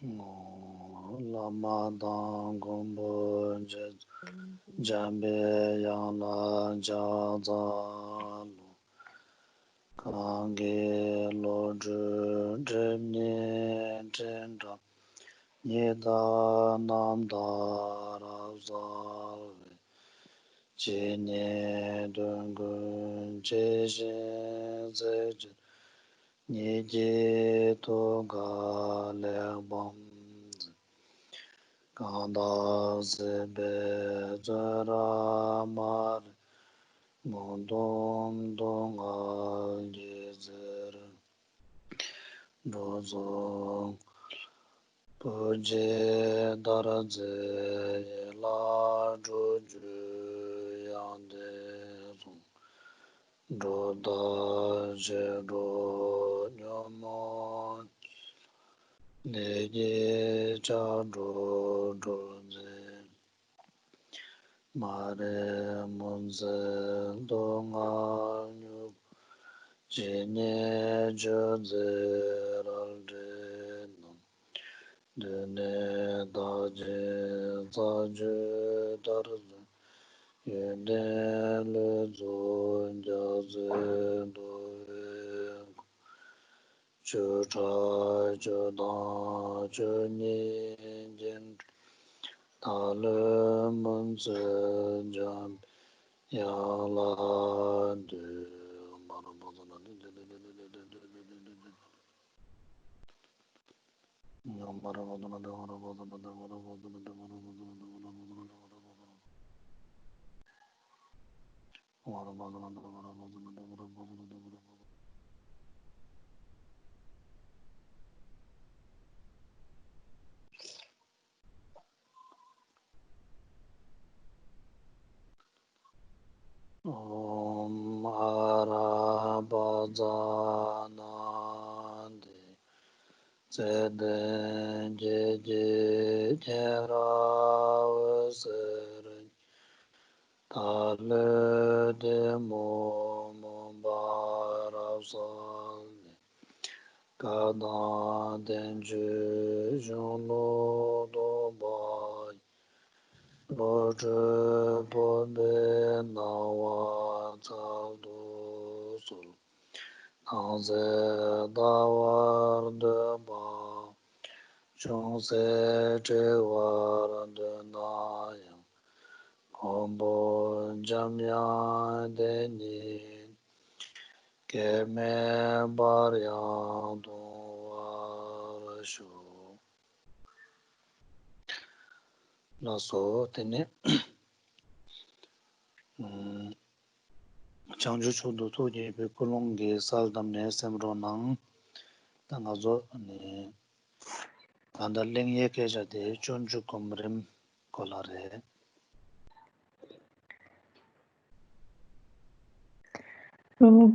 Lama dang gombo jambe yang la ja za lu kange lo zhu zhen nie zhen zha nie da nam da ra za le ji nie dun gun jie xin zai zhen nie ji to ga le bam Kanda sebe zara mar mondong dong al yezer bozo puje daraze la juju yande zong joda jero nyomo leje cha jo Mare Munze Donga Nyu Jine Jodze Ralde Dene Daje Zaju Darze Yene Lezo Jaze Doe Chucha Chodan Chuni Jin Tale Munze Jam Yala de Om Arabazanande Zeden Jeje Jeravaseren Tale de Mombarasane Kadan Denju Jono Dobai Roger Bobe Nawa Zaldo Sol Anze Dawar de Ba Chongse Chewar de Nayang Kombo Jamya Deni Keme Baryang Dongwar Shu Naso Tene Changju Chodo Toji Kulongi Saldamne Semronang Tangazo Tanda Ling Yekeja de Chonju Komrim Kolare.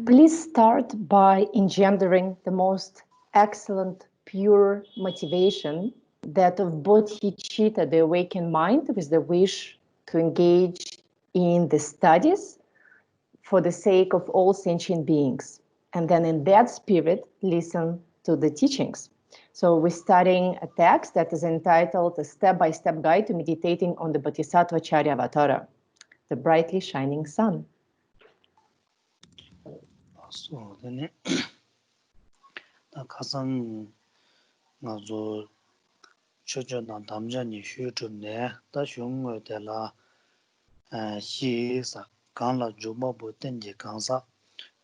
Please start by engendering the most excellent, pure motivation, that of bodhicitta, the awakened mind, with the wish to engage in the studies for the sake of all sentient beings. And then in that spirit, listen to the teachings. So we're studying a text that is entitled A Step-by-Step Guide to Meditating on the Bodhisattva Charyavatara, the brightly shining sun. So then 가상 나조 초저나 담자니 휴주네 다슝을 때라 시사 간라 주마보 텐제 간사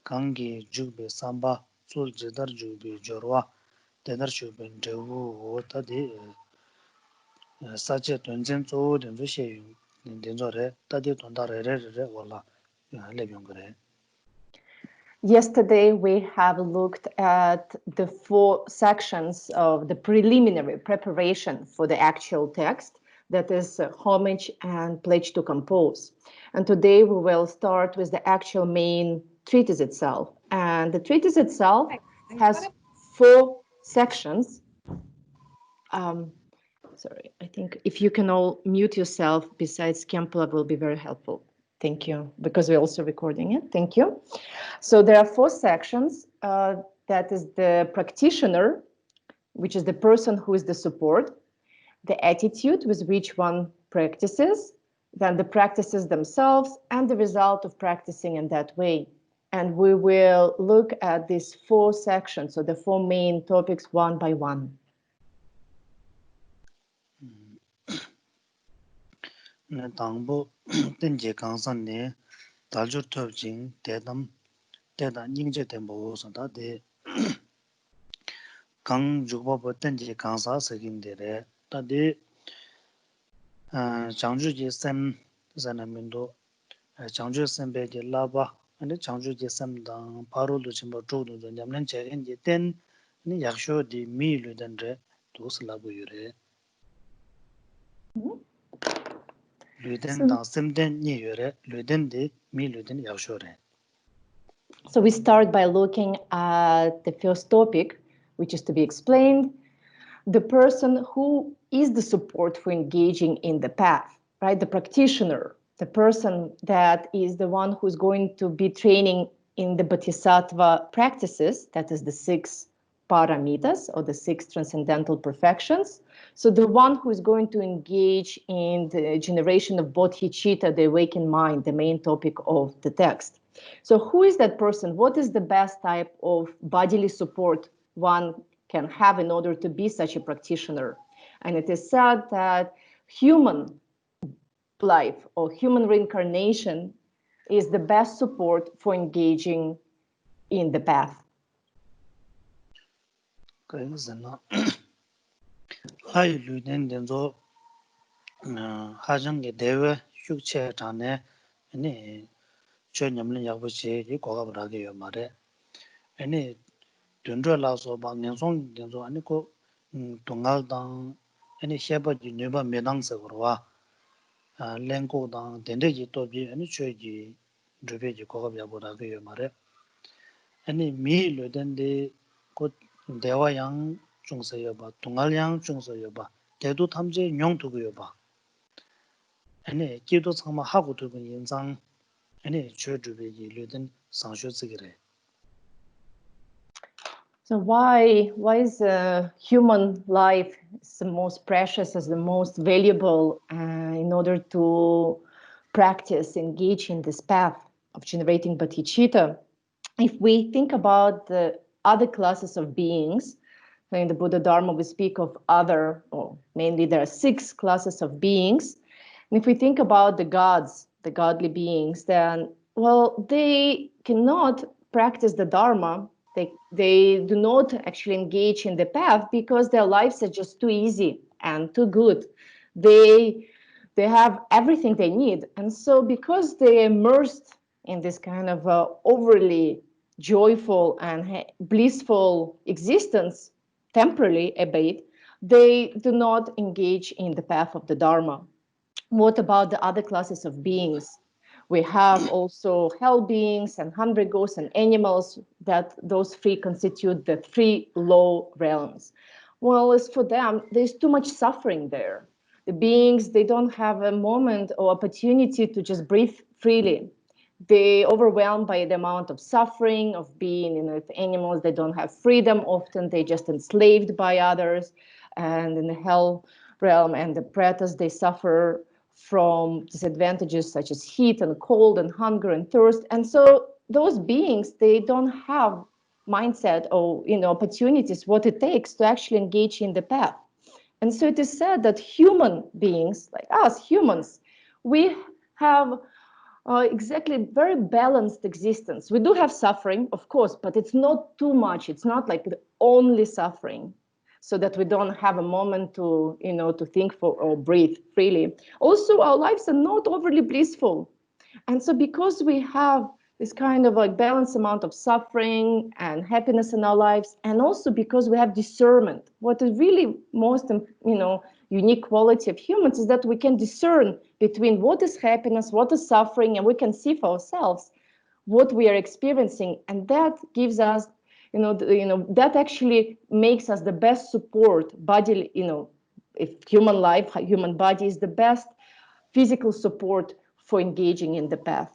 강기 주베 삼바 솔제더 주베 저와 대더슈벤 저우 오타디 사체 돈전 조든 주셰 된저레 따디 돈다레레레 월라 레병 그래. Yesterday, we have looked at the 4 sections of the preliminary preparation for the actual text, that is homage and pledge to compose. And today we will start with the actual main treatise itself. And the treatise itself has 4 sections. Sorry, I think if you can all mute yourself besides Khenpo will be very helpful. Thank you, because we're also recording it. Thank you. So there are 4 sections. That is the practitioner which is the person who is the support, the attitude with which one practices, then the practices themselves, and the result of practicing in that way. And we will look at these 4 sections, so the 4 main topics one by one. 당보 던제 강산네 달주 톱진 대담 닝제 템보선다데 강 주보버 던제 강사 석인데레 다데 장주지 샘 자나민도 장주 샘베게 라바 아니 장주지 샘당 바로도 침보 조도도 냠는 제겐지 땐 약쇼디 미르던데 도슬라고 유래 So we start by looking at the first topic, which is to be explained, the person who is the support for engaging in the path, right? The practitioner, the person that is the one who's going to be training in the Bodhisattva practices, that is the 6 paramitas or the 6 transcendental perfections. So the one who is going to engage in the generation of bodhicitta, the awakened mind, the main topic of the text. So who is that person? What is the best type of bodily support one can have in order to be such a practitioner? And it is said that human life or human reincarnation is the best support for engaging in the path. 하정게 대외 휴체 전에 아니 전염을 약부지 이 고가버라게요 말에 아니 든저라서 방년송 된소 아니고 동알당 아니 셰버지 네바 메당서로와 랭고당 된대지 또비 아니 최지 드베지 고가버라게요 말에 아니 미르던데 곧 대화양 중서여봐 동알양 중서여봐 대도 탐제 용도고여봐 아니 기도 참마 하고 두고 인상 아니 저주베지 르든 상쇼스기래. So why is human life the most precious, as the most valuable in order to practice, engage in this path of generating bodhicitta? If we think about the other classes of beings, in the Buddha Dharma we speak of other, or mainly there are 6 classes of beings. And if we think about the gods, the godly beings, then, well, they cannot practice the Dharma. They do not actually engage in the path because their lives are just too easy and too good. They have everything they need. And so because they are immersed in this kind of overly joyful and blissful existence, temporarily albeit, they do not engage in the path of the Dharma. What about the other classes of beings? We have also hell beings and hungry ghosts and animals, that those 3 constitute the 3 low realms. Well, as for them, there's too much suffering there. The beings, they don't have a moment or opportunity to just breathe freely. They're overwhelmed by the amount of suffering of being with animals. They don't have freedom. Often they're just enslaved by others. And in the hell realm and the pretas, they suffer from disadvantages such as heat and cold and hunger and thirst. And so those beings, they don't have mindset or opportunities, what it takes to actually engage in the path. And so it is said that human beings, like us humans, we have exactly very balanced existence. We do have suffering, of course, but it's not too much. It's not like the only suffering, so that we don't have a moment to, to think for or breathe freely. Also, our lives are not overly blissful. And so because we have this kind of like balanced amount of suffering and happiness in our lives, and also because we have discernment, what is really most, unique quality of humans is that we can discern between what is happiness, what is suffering, and we can see for ourselves what we are experiencing. And that gives us that actually makes us the best support body, if human life, human body is the best physical support for engaging in the path.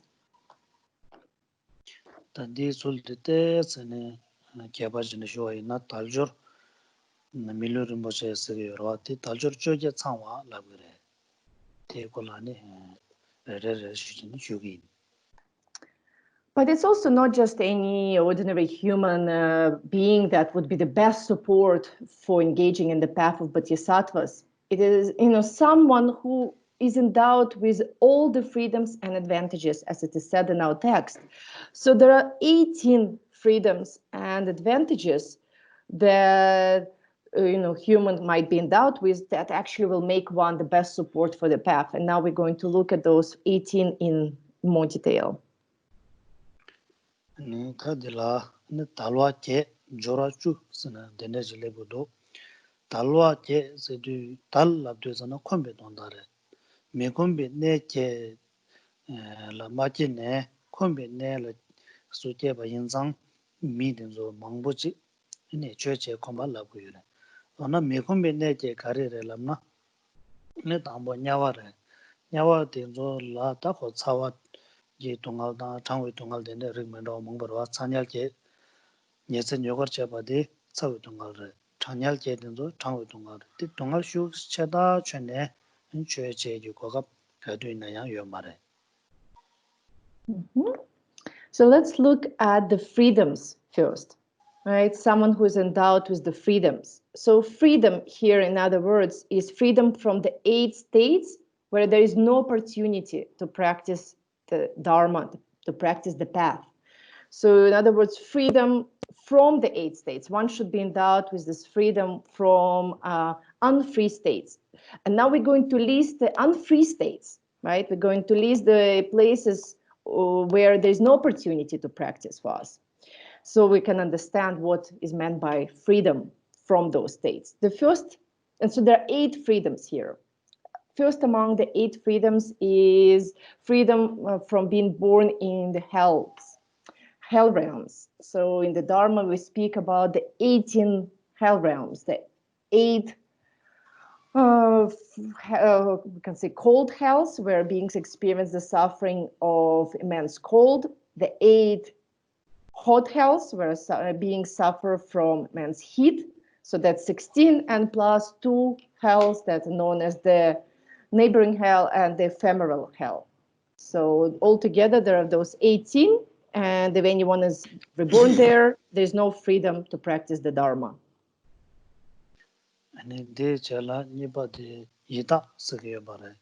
Milu Rinpoche Sege Yorwati, Taljur Choje Tsangwa Labgare, Te Kolani, Re Shugi. But it's also not just any ordinary human being that would be the best support for engaging in the path of bodhisattvas. It is, someone who is endowed with all the freedoms and advantages, as it is said in our text. So there are 18 freedoms and advantages that human might be endowed with that actually will make one the best support for the path. And now we're going to look at those 18 in more detail. Tadila, Talwa Che, Jorachu, Sena, Denerji Lebudo, Talwa Che, Sedu, Tal Labduzana Combe Dondare, Mekombe Ne Che, La Machine, Combe Ne, La Suteba Yinzang, Midinzo Mangbuchi, in a church Comba Labuyure. Ona Mekombe Ne Che Carrere Lamna, Netambo Nyaware, Nyawa Dinzo La Taco Sawa. Ye Tungal da Tangwe Tungal den Rigmendo Mongbarwa Sanyal Che Yesen Yogar Chebade Sawi Tungal Tanyal Che Denzo Tangwe Tungal the Tungal Shu Cheda Chene and Chue Che Yukogap Kadu Nayang Yomare. So let's look at the freedoms first, right? Someone who is endowed with the freedoms. So freedom here, in other words, is freedom from the 8 states where there is no opportunity to practice the Dharma, to practice the path. So in other words, freedom from the 8 states. One should be endowed with this freedom from unfree states. And now we're going to list the unfree states, right? We're going to list the places where there's no opportunity to practice for us. So we can understand what is meant by freedom from those states. The first, and so there are 8 freedoms here. First among the 8 freedoms is freedom from being born in the hell realms. So in the Dharma, we speak about the 18 hell realms, the 8 we can say cold hells, where beings experience the suffering of immense cold, the 8 hot hells, where beings suffer from immense heat. So that's 16, and plus 2 hells that are known as the neighboring hell and the ephemeral hell. So altogether, there are those 18, and if anyone is reborn there, there's no freedom to practice the Dharma. And de Chela Niba de Yida Sege Bare.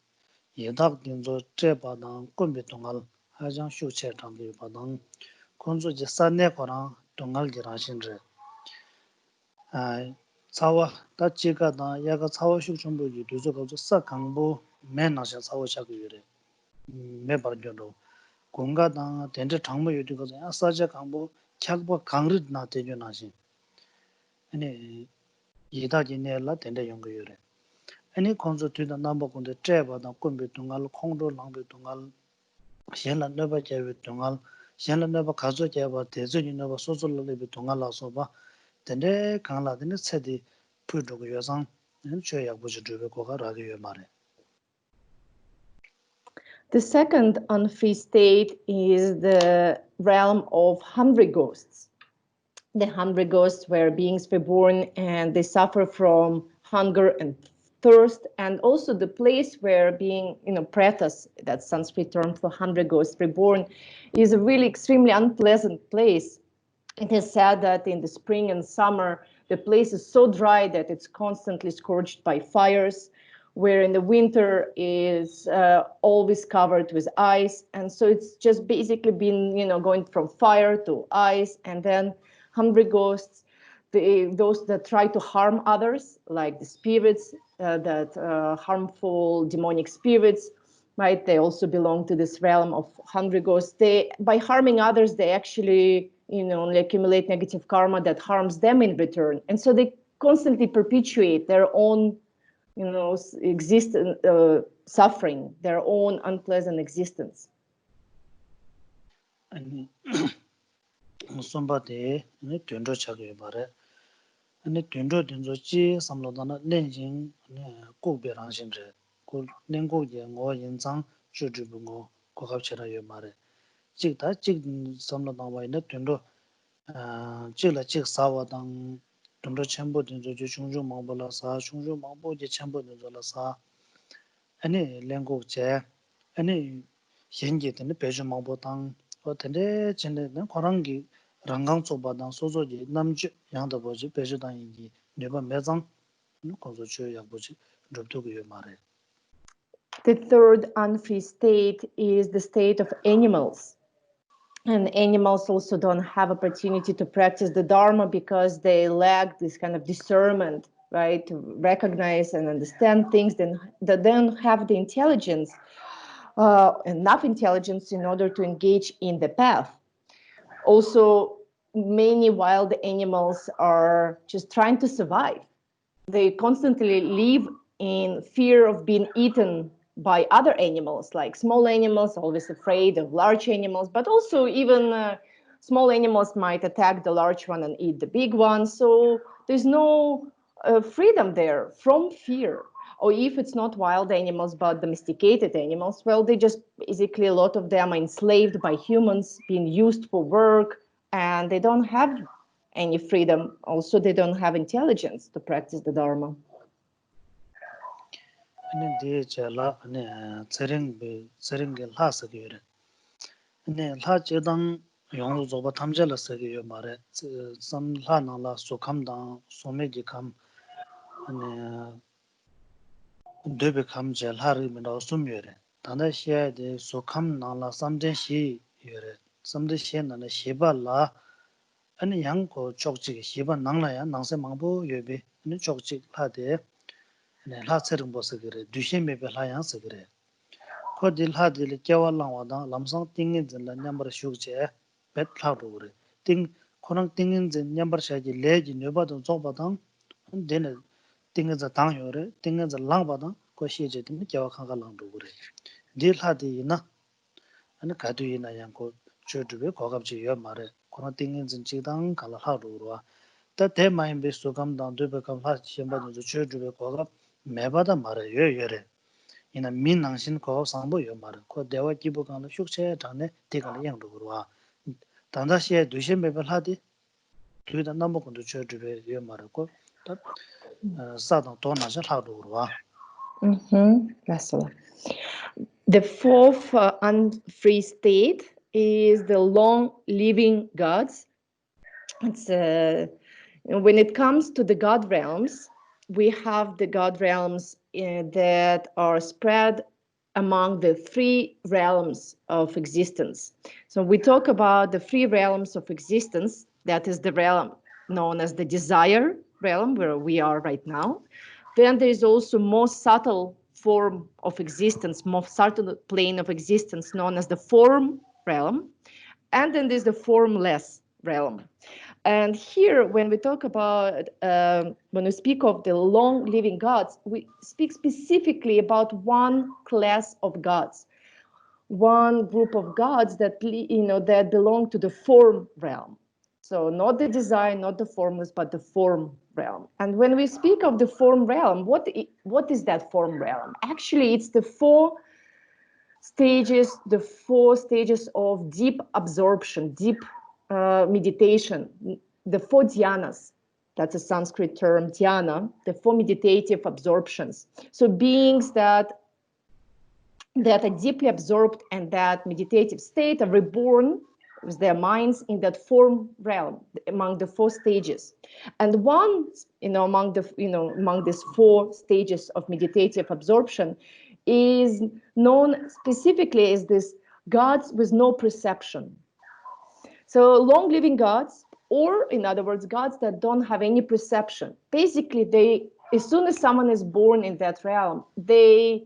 Yidak Dinzo Trebadang Kumbi Tungal, Hajang Shu Che Tangi Badang, Kunzu Jisane Korang, Tungal Girashinre. Tsawa, ta chiga da yaga tsawa shuk chumbu yu duzo kabzu sa kangbu me nasha tsawa shaku yure. Me bar gyondo. Gunga da tenze changbu yu du kabzu ya saja kangbu kyakba kangrit na tenyo nashin. Ani yida jine la tenze yungu yure. Ani konzo tuida namba kunde treba da kumbi tungal, kongdo langbi tungal, shenla neba jewe tungal, shenla neba kazo jeba, tezo yu neba sozo lalibi tungal la soba, tenze kangla tenze tsedi puidogo yosang, chwe yakbuchi dhruve koka ragi yo mare. The second unfree state is the realm of hungry ghosts. The hungry ghosts, where beings were born and they suffer from hunger and thirst, and also the place where being, pretas, that's Sanskrit term for hungry ghosts, reborn, is a really extremely unpleasant place. It is said that in the spring and summer, the place is so dry that it's constantly scorched by fires, where in the winter is always covered with ice. And so it's just basically been, going from fire to ice, and then hungry ghosts, those that try to harm others, like the spirits, harmful demonic spirits, right? They also belong to this realm of hungry ghosts. By harming others, they actually, accumulate negative karma that harms them in return. And so they constantly perpetuate their own, suffering, their own unpleasant existence. Ani sumba de tuandro chagyo bare. Ani tuandro dinzo chi samlodana lenjing kukbe rangshin re. Lengkuk ye ngo yinzang chudrubu ngo kukab chira yo mare. Chik ta chik samlodana wayi na tuandro chik la chik sawa dang Tundra Khenpo Dinzo Chungju Mangpo La Sa, Chungju Mangpo Je Khenpo Dinzo La Sa, Ani Lengo Je, Ani Yengi Tene Peju Mangpo Tang, O Tende Chende Korangi Rangang Tsoba Tang, Sozo Je Namju Yangda Boji Peju Tang Yingi, Nyoba Mezang, Konzo Chö Yakboji, Drupto Yo Mare. The third unfree state is the state of animals. And animals also don't have opportunity to practice the Dharma because they lack this kind of discernment, right? To recognize and understand things, then they don't have the intelligence, enough intelligence in order to engage in the path. Also, many wild animals are just trying to survive. They constantly live in fear of being eaten by other animals, like small animals, always afraid of large animals, but also even small animals might attack the large one and eat the big one. So there's no freedom there from fear. Or if it's not wild animals, but domesticated animals, well, they just basically a lot of them are enslaved by humans, being used for work, and they don't have any freedom. Also, they don't have intelligence to practice the Dharma. Ani Di Chala, Ani Tsering La Sagire. Ani La Chedang Yong Zoba Tamjala Sagire Mare, Sam La Nala Sokam Dang, Someji Kam, Ani Debe Kam Jalhari Mendo Sumyure. Tanda Shia de Sokam Nala Samden Shi Yure, Samde Shi Nana Shiba La, Ani Yang Ko Chokchi Shiba Nangla Ya, Nangse Mangbo Yobe, Ani Chokchi La de, Ani La Tsering Bo Sagire, Dushen Bebe La Yang Sagire. Ko di la di li kiawa langwa dang lamsang tingin zin la nyambar shuk che pet la rukure. Korang tingin zin nyambar shaji le ji nyoba dang zokba dang dine tingin zin dang yore, tingin zin langba dang ko shi che dine kiawa kanga lang rukure. Di la di ina, ane kadu ina yang ko cho dhube kogab che yo ma re. Korang tingin zin chik dang kala la rukurwa. Ta te mayin be sukam dang dhube kam la shenpa dang cho dhube kogab meba da ma re yo yore. ina min nangshin ko Sangpo yo mara ko dewa kibu kanga shukche chane tikala yang rukurwa tanda xie dushen bebe ladi tuida nambo kundu cho dhube yo mara ko sadang to nasha la rukurwa. The fourth unfree state is the long living gods. It's when it comes to the god realms, we have the god realms that are spread among the three realms of existence. So we talk about the three realms of existence. That is the realm known as the desire realm, where we are right now. Then there is also more subtle form of existence, more subtle plane of existence known as the form realm. And then there's the formless realm. And here, when we talk about, when we speak of the long living gods, we speak specifically about one class of gods, one group of gods that, that belong to the form realm. So not the design, not the formless, but the form realm. And when we speak of the form realm, what is that form realm? Actually, it's the four stages of deep absorption, deep meditation, the four dhyanas. That's a Sanskrit term, dhyana, the four meditative absorptions. So beings that are deeply absorbed in that meditative state are reborn with their minds in that form realm among the four stages. And one, among these four stages of meditative absorption is known specifically as this gods with no perception. So long living gods, or in other words, gods that don't have any perception. Basically, as soon as someone is born in that realm, they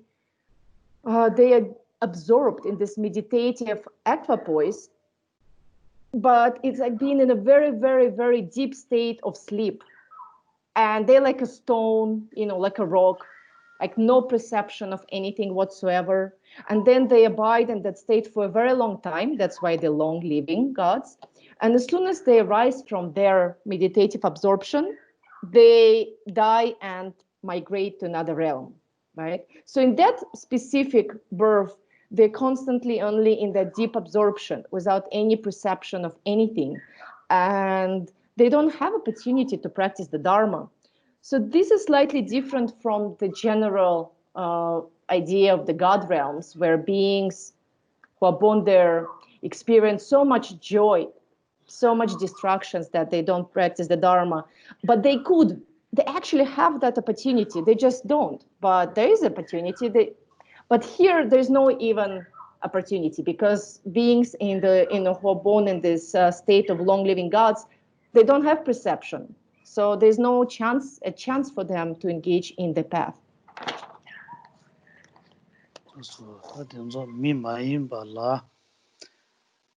are absorbed in this meditative equipoise, but it's like being in a very, very, very deep state of sleep. And they're like a stone, like a rock, like no perception of anything whatsoever. And then they abide in that state for a very long time. That's why they're long living gods. And as soon as they arise from their meditative absorption, they die and migrate to another realm, right? So in that specific birth, they're constantly only in that deep absorption without any perception of anything. And they don't have opportunity to practice the Dharma. So this is slightly different from the general idea of the God realms, where beings who are born there experience so much joy, so much distractions that they don't practice the Dharma. But they actually have that opportunity. They just don't. But there is opportunity. But here, there's no even opportunity, because beings who are born in this state of long-living gods, they don't have perception. So there's no a chance for them to engage in the path. So that is me mayin bala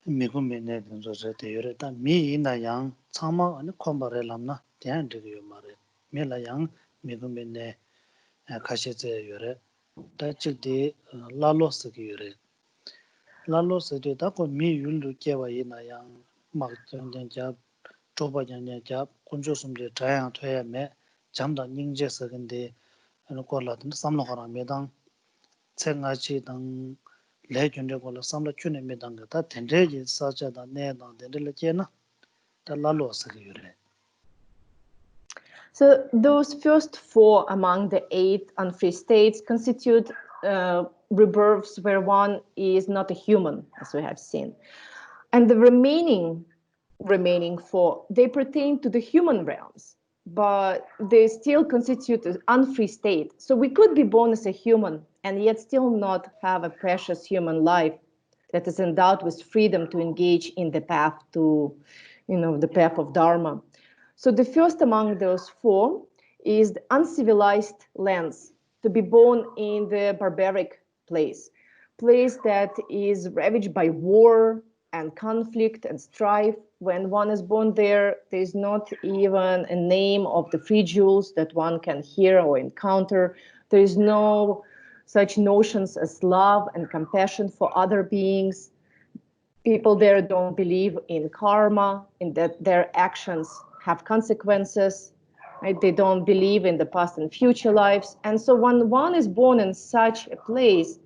me ko me ne so se te yore ta mi ina yang chama ani khombare lamna tian de yo mare me la yang me ko me ne khashi che yore ta chik de la lo se ki yore la lo se de ta ko mi yul lu ke wa ina yang mak jan jan ja choba jan jan ja kunjo sum de ta yang thwe me jam da ning je se gen de ano ko la den sam lo khara me dang nga chi dang le kyun de ko la sam la kyun me dang ta ten de ji sa cha da ne dang de le che na ta la lo se ki yore. So those first 4 among the 8 unfree states constitute rebirths where one is not a human, as we have seen. And the remaining 4, they pertain to the human realms, but they still constitute an unfree state. So we could be born as a human and yet still not have a precious human life that is endowed with freedom to engage in the path the path of Dharma. So the first among those 4 is the uncivilized lands, to be born in the barbaric place that is ravaged by war and conflict and strife. When one is born there, there's not even a name of the free jewels that one can hear or encounter. There is no such notions as love and compassion for other beings. People there don't believe in karma, in that their actions have consequences. Right? They don't believe in the past and future lives. And so when one is born in such a place,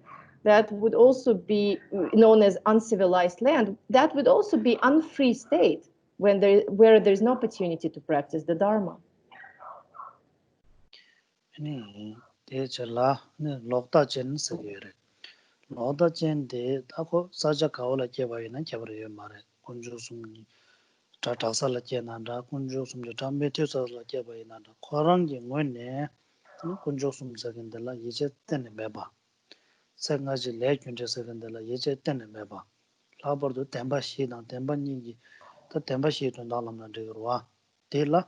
that would also be known as uncivilized land, that would also be unfree state where there's no opportunity to practice the Dharma. Loda chen de ako saja kaola kewa ina kebra yo mare kunju sum ta tasa la che nanda kunju sum de tambe te sa la kewa ina da korang ji ngone kunju sum sa gen de la yeje ten meba sa nga ji le kyun de sa gen de la yeje ten meba la bor do temba shi na temba ni ji ta temba shi to da lam na de ro de la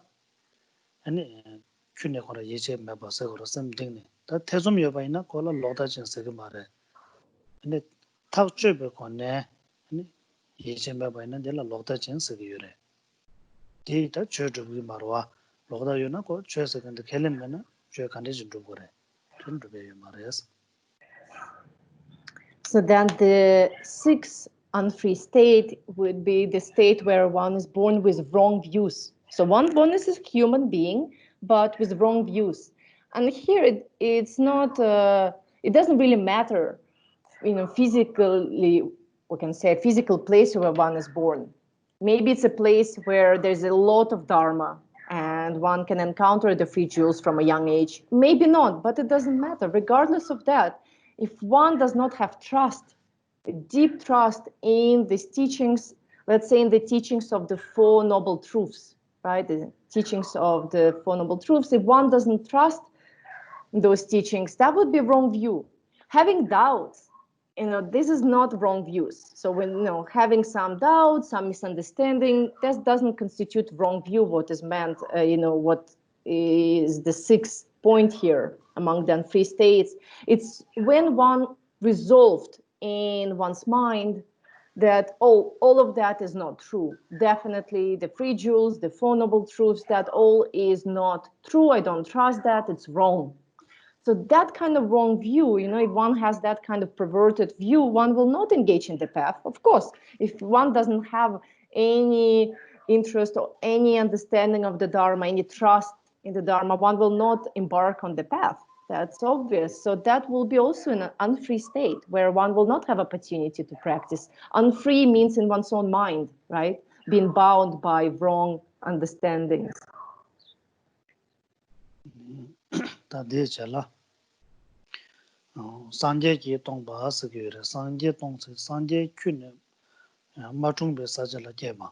ani kyune khora yeje meba sa ro sam ding ne ta thesum yo ba ina kola loda chen sa ge mare 근데 탑주베 권네 아니 예전에 봐는 데라 로다 진스 기요래 데이터 저주비 말와 로다 요나 고 죄서 근데 켈렘면은 죄 간데진 좀 그래 좀도베 말이야. So then the 6th unfree state would be the state where one is born with wrong views. So one born as a human being, but with wrong views. And here it's not, it doesn't really matter, physically, we can say a physical place where one is born. Maybe it's a place where there's a lot of Dharma and one can encounter the free jewels from a young age. Maybe not, but it doesn't matter. Regardless of that, if one does not have trust, a deep trust in these teachings, let's say in the teachings of the 4 Noble Truths, right? The teachings of the 4 Noble Truths, if one doesn't trust those teachings, that would be wrong view. Having doubts, this is not wrong views. So when, having some doubts, some misunderstanding, that doesn't constitute wrong view, what is meant, what is the 6th point here among the unfree states. It's when one resolved in one's mind that, all of that is not true. Definitely the free jewels, the 4 Noble Truths, that all is not true. I don't trust that, it's wrong. So that kind of wrong view, if one has that kind of perverted view, one will not engage in the path. Of course, if one doesn't have any interest or any understanding of the Dharma, any trust in the Dharma, one will not embark on the path. That's obvious. So that will be also in an unfree state where one will not have opportunity to practice. Unfree means in one's own mind, right? Being bound by wrong understandings. Sanje ki tong ba sikure, sanje tong si sanje kyun ma chung be sajala jeba.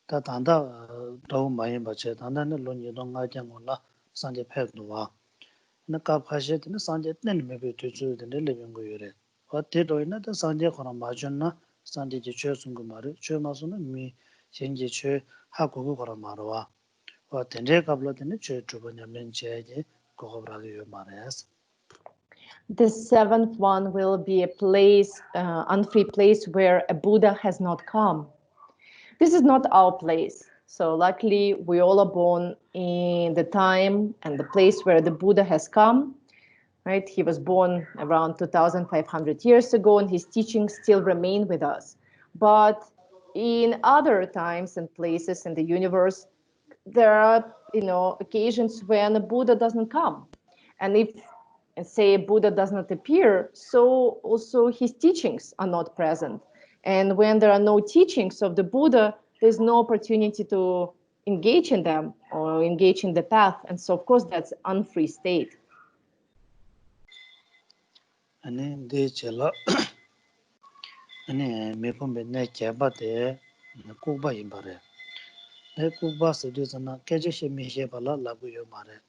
Ta tanda raw mayin ba che, tanda ne lo ni dong nga jang la sanje phek duwa. Na ka phashe ne sanje ten me be tu chu de le yong go yore. Wa te do na ta sanje khona ma chun na sanje ji che sung go mare, che ma su na mi shen ji che ha go go khora ma ro wa. Wa ten re ka bla de che chu ba nyam len che je go go bra yo ma res. The seventh one will be a place, unfree place where a Buddha has not come. This is not our place. So luckily, we all are born in the time and the place where the Buddha has come. Right? He was born around 2,500 years ago, and his teachings still remain with us. But in other times and places in the universe, there are, occasions when a Buddha doesn't come. And if, say, a Buddha does not appear, so also his teachings are not present. And when there are no teachings of the Buddha, there's no opportunity to engage in them or engage in the path. And so, of course, that's an unfree state. Ane de chela ane me pombe ne cheba de kuba imbare. Ne kuba se de sana keje she me she bala la gu yo mare.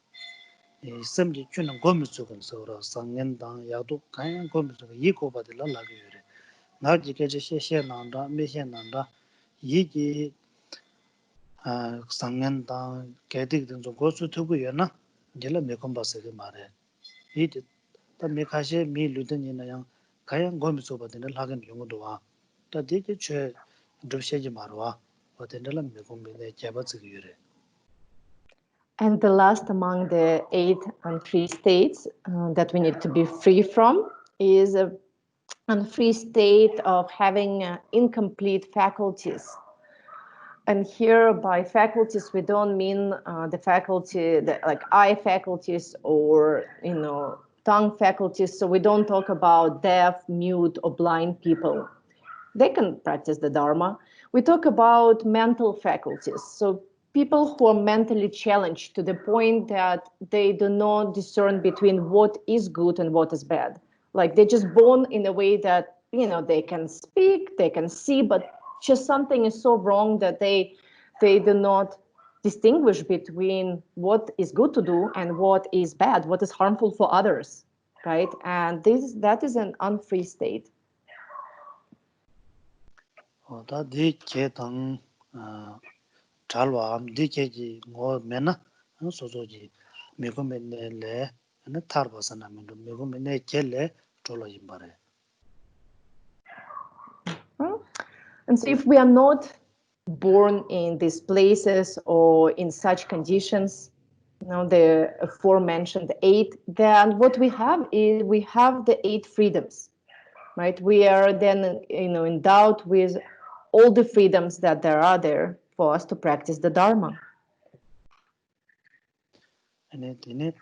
Semji chuna gomi sugun sora sangen dang yadu kanya gomi sugun yi kuba de la gu yo re. Na ji keje she nanda me she nanda yi ji sangen dang kedik den zo go su tu gu yo na jela me komba se de mare. Yi de ta me khashe mi lu den yin yang kaya gomi soba de la gan yong do wa. Ta de ke che drushe ji marwa wa de la me kombe ne cheba zi gu re. And the last among the 8 unfree states that we need to be free from is a unfree state of having incomplete faculties. And here by faculties, we don't mean the faculty, like eye faculties or, tongue faculties. So we don't talk about deaf, mute, or blind people. They can practice the Dharma. We talk about mental faculties. So people who are mentally challenged to the point that they do not discern between what is good and what is bad. Like they're just born in a way that, they can speak, they can see, but just something is so wrong that they do not distinguish between what is good to do and what is bad, what is harmful for others, right? And that is an unfree state. Da di che tang chalwa am di che ji ngo me na so so ji me ko me le na tar ba sana me ko me ne che le cholo yimbare. And so if we are not born in these places or in such conditions, the aforementioned 8, then what we have is we have the 8 freedoms, right? We are then, endowed with all the freedoms that there are there for us to practice the Dharma. Ane tine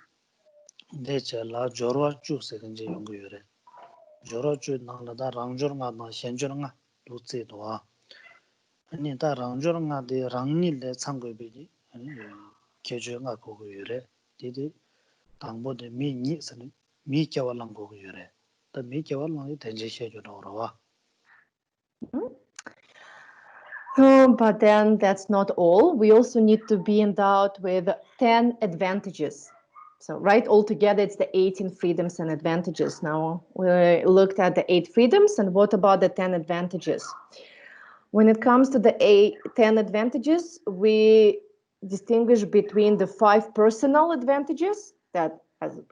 de che la jorwa chu se kan je yong yo re. Jorwa chu na la da rangjur nga na shenjur nga lu tse do wa. Ane da rangjur nga de rangni le chang go be ji ane ke ju nga ko go yo re. Di di tangbo de mi ni san mi ke wa lang go go yo re. Da mi ke wa lang de je she ju do ro wa. But then that's not all. We also need to be endowed with 10 advantages. So right altogether, it's the 18 freedoms and advantages. Now, we looked at the 8 freedoms, and what about the 10 advantages? When it comes to the 10 advantages, we distinguish between the 5 personal advantages that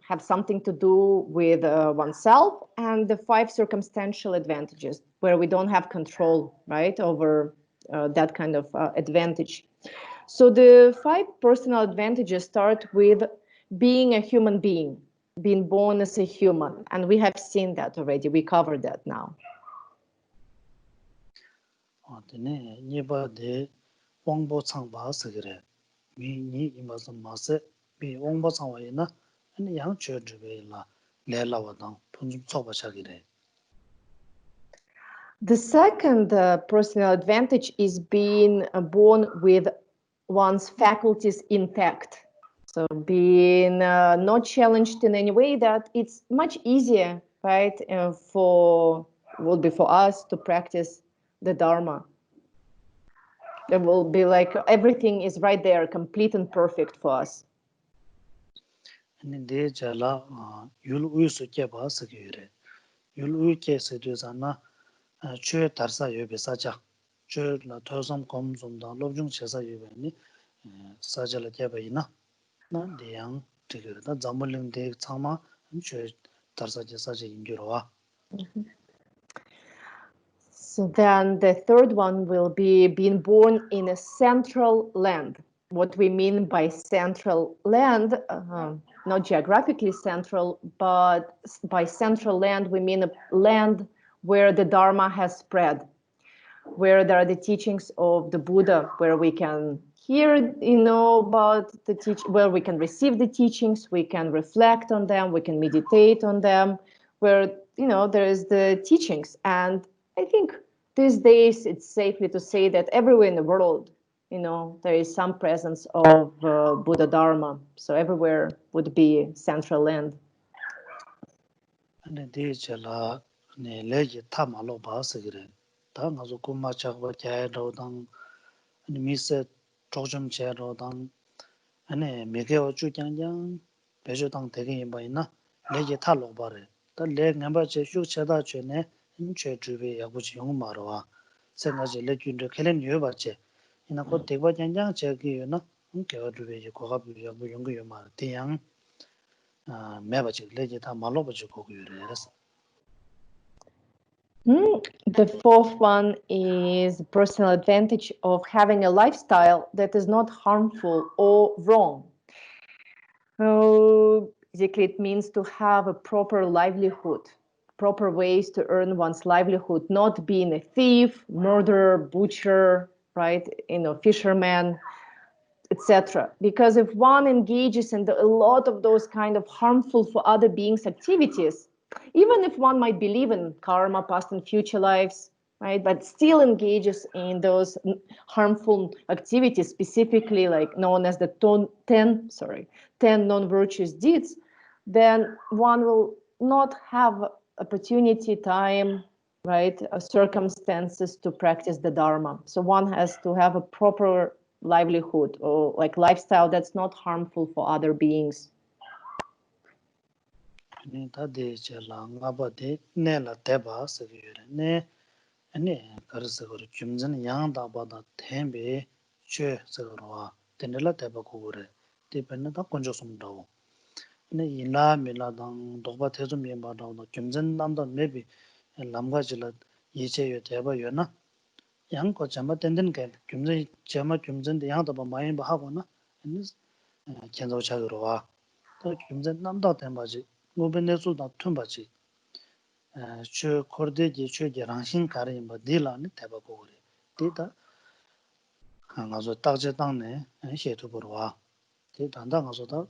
have something to do with oneself and the 5 circumstantial advantages where we don't have control, right, over that kind of advantage. So the 5 personal advantages start with being a human being, being born as a human. And we have seen that already. We covered that now. Tene nipa de wangbo changpa sikire. Mi ni ima sa ma se, mi wangbo changwa ina, ane yang chö zhibe la le la wadang punzum chokpa chagire. The second personal advantage is being born with one's faculties intact. So being not challenged in any way, that it's much easier, right, will be for us to practice the Dharma. It will be like everything is right there, complete and perfect for us. And they jala yul usu keba sakure. Yul uke sedusana chue tarsa yobe sacha. Chue la tosam kom zumdan lobjung chesa yobe ni sacha la keba ina. Na deyang tigure. Da zambuling de tsama chue tarsa sacha ingirwa. So then the third one will be being born in a central land. What we mean by central land, not geographically central, but by central land, we mean a land where the Dharma has spread, where there are the teachings of the Buddha, where we can hear, about the where we can receive the teachings, we can reflect on them, we can meditate on them, where, there is the teachings. And I think these days it's safely to say that everywhere in the world, there is some presence of Buddha Dharma. So everywhere would be central land. And they jala ne legi tamalo basagre. Da ngazo kuma chakwa kaya dang and mise chokchum che dang and meke ochu kyang pejo dang tege yinba ina legi talo bare. Da leg ngamba che shuk cheda che ne che chube yaguchi yung marwa. Senga je legi yunde kelen yoba che. Ina ko tegwa kyang che ki yuna kewa chube ye koga yagu yung yuma. Tiyang meba che legi ta malo bache kogu yore res. The fourth one is personal advantage of having a lifestyle that is not harmful or wrong. Basically, it means to have a proper livelihood, proper ways to earn one's livelihood, not being a thief, murderer, butcher, right? Fisherman, etc. Because if one engages in a lot of those kind of harmful for other beings activities, even if one might believe in karma, past and future lives, right, but still engages in those harmful activities, specifically like known as the 10 non-virtuous deeds, then one will not have opportunity, time, right, circumstances to practice the Dharma. So one has to have a proper livelihood or like lifestyle that's not harmful for other beings. Ne ta de che la nga ba de ne la te ba se ge ne ane kar se go chumzen yang da ba da tembe che se go wa de ne la te ba ko re de pen na da konjo sum da wo ne yin la me la dang do ba te zum yin ba da chumzen nam da me bi lam ga ji la yi che yo te ba yo na yang ko chama den den ge chumzen chama chumzen de yang da ba ma yin ba ha go na ne chen zo cha go wa 또 김전 남다 된바지 노벤네수다 툰바지 저 코르데지 최게 랑신 가르인 뭐 딜라니 대바고 그래 데이터 가서 딱제 당내 셰트보로 와 데이터다 가서다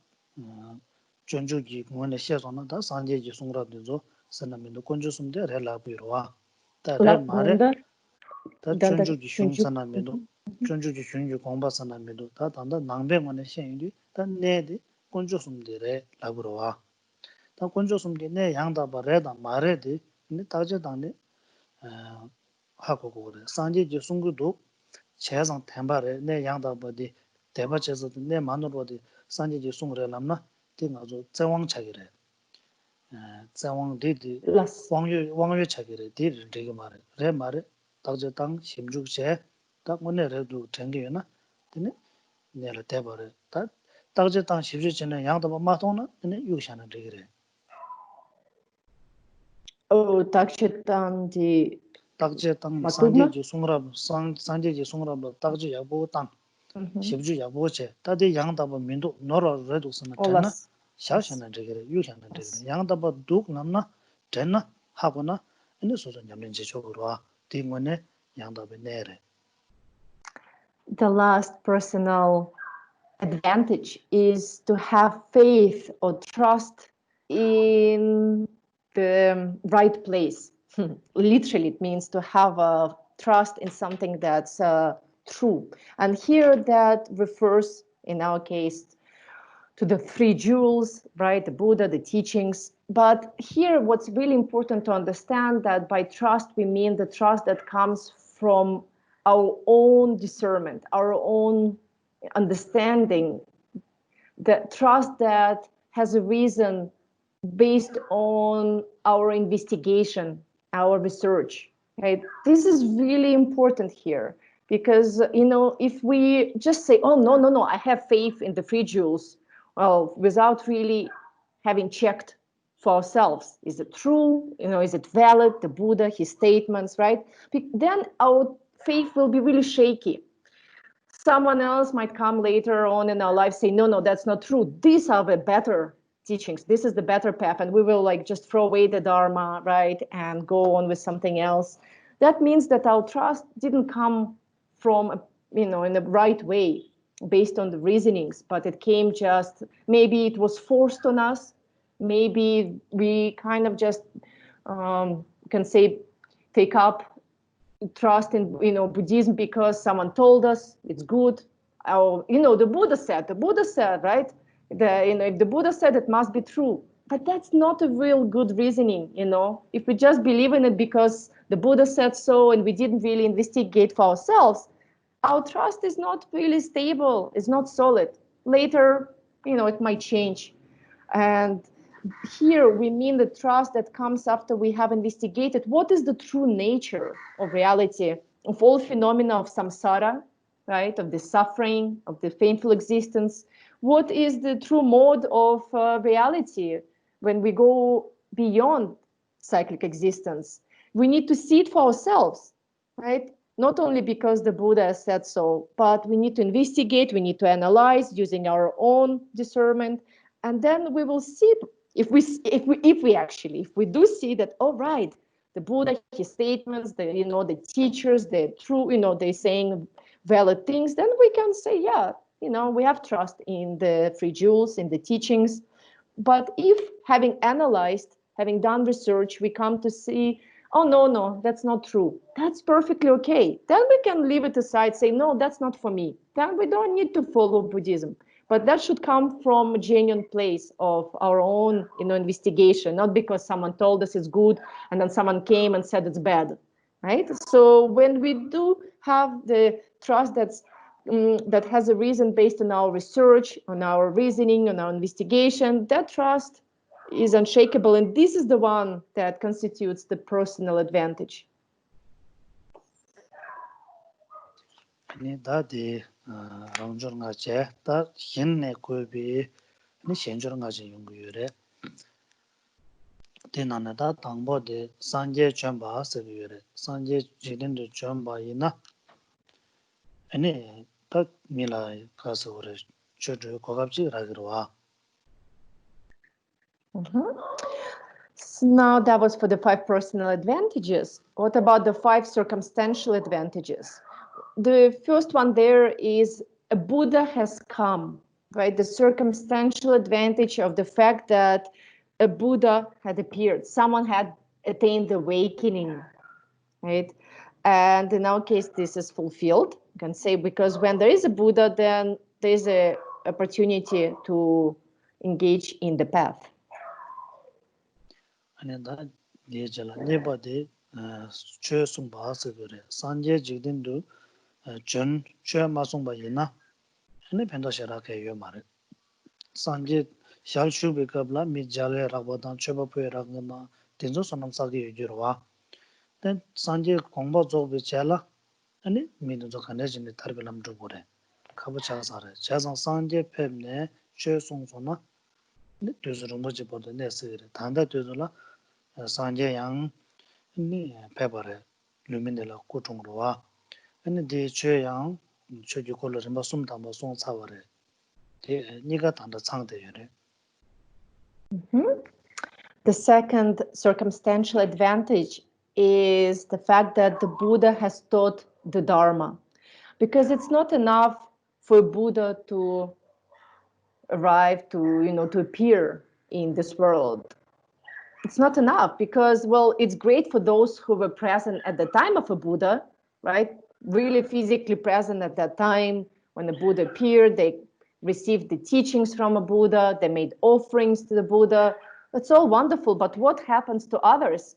전주기 공원에 시에서는 다 산제지 송라도죠 선남인도 건조숨데 렐라비로 와 다레 말에 다 전주기 흉산남인도 전주기 흉주 공바산남인도 다 단다 낭배원의 시행이 다 내디 건조숨데레 라브로와 다 건조숨데 내 양다 바레다 마레디 니 다제당네 하고 그래 산제지 송구도 최상 템바레 내 양다 버디 대바체서도 내 만으로도 산제지 송그래람나 띵아주 제왕차기래 제왕디디 왕유 차기래 디를 되게 말해 그래 말해 다제당 심죽제 딱 오늘에도 된게나 근데 내가 대버려 다 다제당 심죽제는 양도 마통나 근데 요샤는 되게 딱제당지 딱제당 산제지 송랍 산제지 송랍 딱지 야보 땅 십주 야보체 다데 양다바 민도 너러래도 쓰는 되나 샤샤는 되게 요샤는 되게 양다바 독 남나 되나 하거나 근데 소소 냠는 지적으로 와 뒤문에 양다바 내래. The last personal advantage is to have faith or trust in the right place. Literally, it means to have a trust in something that's true. And here that refers, in our case, to the three jewels, right? The Buddha, the teachings. But here, what's really important to understand that by trust, we mean the trust that comes from our own discernment, our own understanding, the trust that has a reason based on our investigation, our research, right? This is really important here because, if we just say, oh, no, no, no, I have faith in the three jewels, well, without really having checked for ourselves, is it true? Is it valid? The Buddha, his statements, right? Then our faith will be really shaky. Someone else might come later on in our life, say, no, no, that's not true. These are the better teachings. This is the better path. And we will just throw away the Dharma, right? And go on with something else. That means that our trust didn't come from, in the right way based on the reasonings, but it came just, maybe it was forced on us. Maybe we kind of just, can say, take up trust in Buddhism because someone told us it's good. Or the Buddha said, right? If the Buddha said, it must be true. But that's not a real good reasoning. If we just believe in it because the Buddha said so and we didn't really investigate for ourselves, our trust is not really stable, it's not solid. Later, it might change. And here we mean the trust that comes after we have investigated what is the true nature of reality, of all phenomena of samsara, right, of the suffering, of the painful existence. What is the true mode of reality when we go beyond cyclic existence? We need to see it for ourselves, right? Not only because the Buddha said so, but we need to investigate, we need to analyze using our own discernment, and then we will see if we do see that, oh, right, the Buddha, his statements, the teachers, the true, they're saying valid things, then we can say, yeah, we have trust in the three jewels, in the teachings. But if having analyzed, having done research, we come to see, oh, no, no, that's not true, that's perfectly okay. Then we can leave it aside, say, no, that's not for me. Then we don't need to follow Buddhism. But that should come from a genuine place of our own, investigation, not because someone told us it's good and then someone came and said it's bad, right? So when we do have the trust that has a reason based on our research, on our reasoning, on our investigation, that trust is unshakable, and this is the one that constitutes the personal advantage. Rangjung Yeshe ta hinne kubi ni shenjur nga je yung yure de nana da tangbo de sanje chönba se yure sanje jidin de chönba ina ani ta mila ka so re chodu ko gapji ra girwa. So now that was for the 5 personal advantages. What about the 5 circumstantial advantages? The first one there is a Buddha has come, right? The circumstantial advantage of the fact that a Buddha had appeared. Someone had attained the awakening, right? And in our case, this is fulfilled. You can say, because when there is a Buddha, then there is an opportunity to engage in the path. And that de jala neba de chö sung ba se gore sanje jidin du 전 chö ma sung ba ina ani penda shara ke yo mare sanje shal shu be kabla mi jale rakba dan chö ba pwe rak na tenzo sonam sa ge yo wa then sanje kongba zo be chala ani mi do khane jin tar be lam du bore khaba cha sa re cha sang sanje pemne chö sung so na ni de zo mo je bo de ne se re tanda de zo la sanje yang ni pebare lumindela kuchungruwa ani de cheyang choju kolo rimba sumta ma song tsaware de niga tanda changde yore. The second circumstantial advantage is the fact that the Buddha has taught the Dharma, because it's not enough for Buddha to arrive, to appear in this world. It's not enough because, well, it's great for those who were present at the time of a Buddha, right? really physically present at that time. When the Buddha appeared, they received the teachings from a Buddha, they made offerings to the Buddha. It's all wonderful, but what happens to others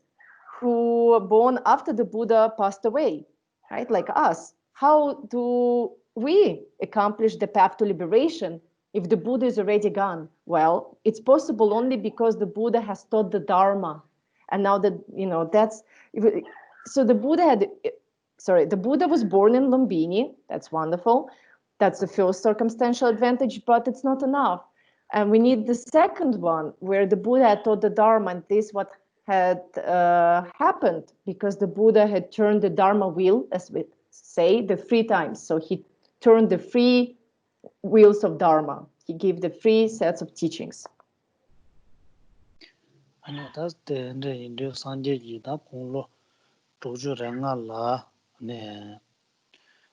who were born after the Buddha passed away, right? Like us. How do we accomplish the path to liberation if the Buddha is already gone? Well, it's possible only because the Buddha has taught the Dharma. And now that, so the Buddha was born in Lumbini. That's wonderful. That's the first circumstantial advantage, but it's not enough. And we need the second one, where the Buddha had taught the Dharma, and this what had happened because the Buddha had turned the Dharma wheel, as we say, the 3 times. So he turned the 3 wheels of Dharma. He gave the 3 sets of teachings. 아니 다스데 인도 산제지다 공로 조주 랭알라 네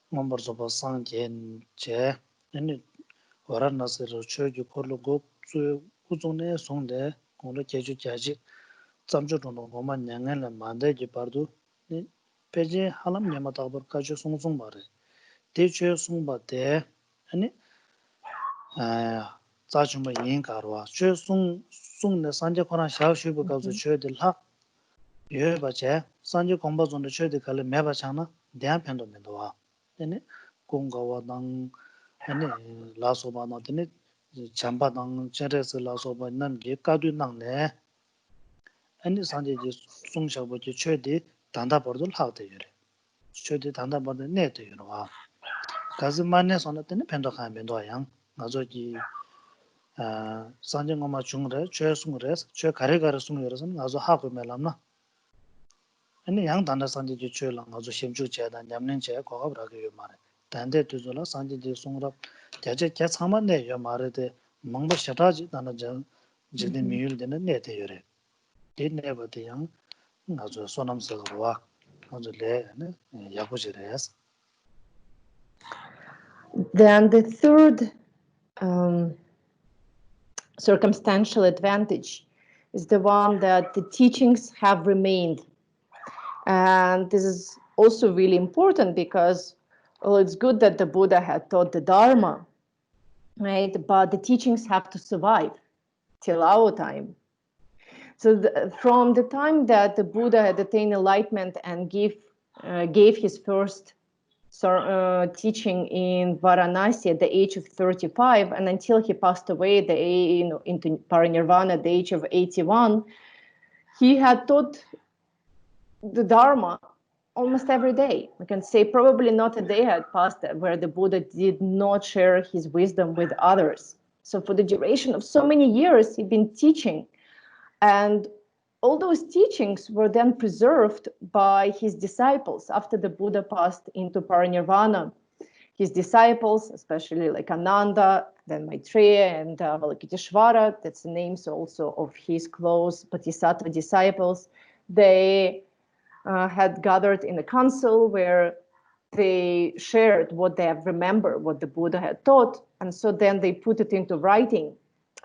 넘버서 상제제 아니 와라나스로 쳐주 콜로고 주 우존에 송데 공로 제주 자지 잠주도노 고만 양엘라 만데지 바르도 네 페제 할람 냐마타버 가주 송송 바레 대체 송바데 아니 아 자주마 인가로와 최송 송네 산제 코나 샤오슈부 가서 쳐들 학 예바제 산제 공부존도 쳐들 갈래 매바창나 대한편도 면도와 네 공가와 당 아니 라소바나 되네 잠바당 제레스 라소바 남게 까도 낭네 아니 산제지 송샤보지 쳐디 단다버들 하대요 쳐디 단다버들 내대요와 가즈만네 손한테는 편도 간 면도양 나저기 산정어마 중래 최승으로서 최 가래가를 숨으로서 나저 하고 말람나 아니 양 단다 산지지 최랑 나저 심주 제다 냠는 제 거가브라게 말해 단대 두절라 산지지 송으로 제제 제 참만네 요 말에데 멍버 셔다지 단다 지든 미율되는 내대요래 데네버데 양 나저 소남서로와 나저 레네 야부지레스. Then the third circumstantial advantage is the one that the teachings have remained. And this is also really important because, well, it's good that the Buddha had taught the Dharma, right? But the teachings have to survive till our time. So from the time that the Buddha had attained enlightenment and gave his first teaching in Varanasi at the age of 35, and until he passed away into parinirvana at the age of 81, he had taught the Dharma almost every day. We can say probably not a day had passed where the Buddha did not share his wisdom with others. So for the duration of so many years, he'd been teaching. And all those teachings were then preserved by his disciples after the Buddha passed into parinirvana. His disciples, especially like Ananda, then Maitreya and Avalokiteshvara, that's the names also of his close Bodhisattva disciples, they had gathered in a council where they shared what they have remembered, what the Buddha had taught, and so then they put it into writing,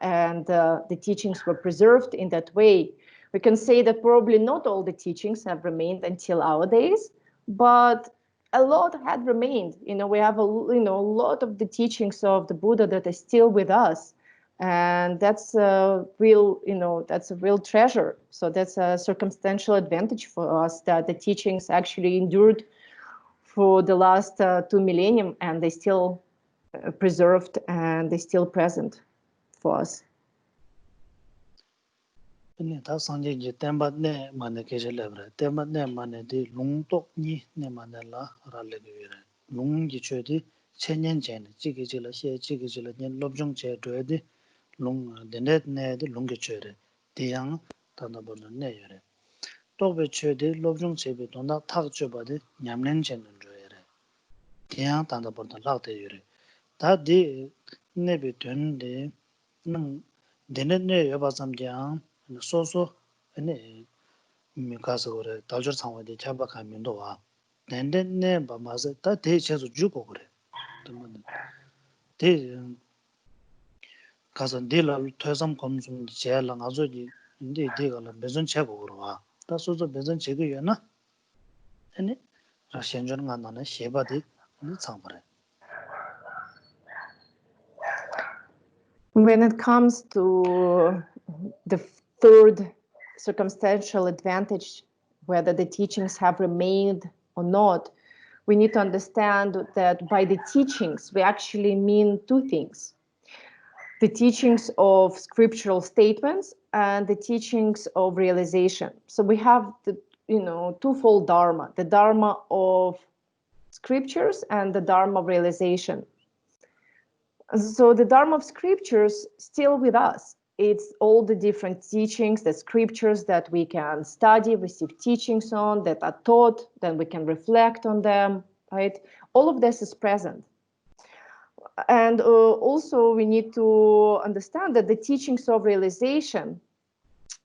and the teachings were preserved in that way. We can say that probably not all the teachings have remained until our days, but a lot had remained. We have a lot of the teachings of the Buddha that are still with us, and that's a real treasure. So that's a circumstantial advantage for us that the teachings actually endured for the last 2 millennium, and they still preserved and they're still present for us. 다 상제지 템바네 만에 계절레브레 템바네 만에디 롱톡니 네만달라 라레비레 롱기 최디 천년 전에 지기질라 시 지기질라 년 롭종 제도에디 롱 데넷네디 롱기 최레 대양 단나버는 내여레 또베 최디 롭종 제비 돈다 탁줘바디 냠낸 전은 줘여레 대양 단나버는 라데여레 다디 네비 된데 능 데넷네 여바삼장 소소 아니 미가서 그래 달저 상황에 잡아가 면도와 낸데네 바마서 다 대체서 주고 그래 그러면 대 가서 딜라 퇴섬 검증 제일 아주지 근데 대가는 매전 제고 그러와 다 소소 매전 제거였나 아니 When it comes to the third circumstantial advantage, whether the teachings have remained or not, we need to understand that by the teachings, we actually mean two things. The teachings of scriptural statements and the teachings of realization. So we have the twofold dharma, the dharma of scriptures and the dharma of realization. So the dharma of scriptures still with us. It's all the different teachings, the scriptures that we can study, receive teachings on, that are taught, then we can reflect on them, right? All of this is present. And also we need to understand that the teachings of realization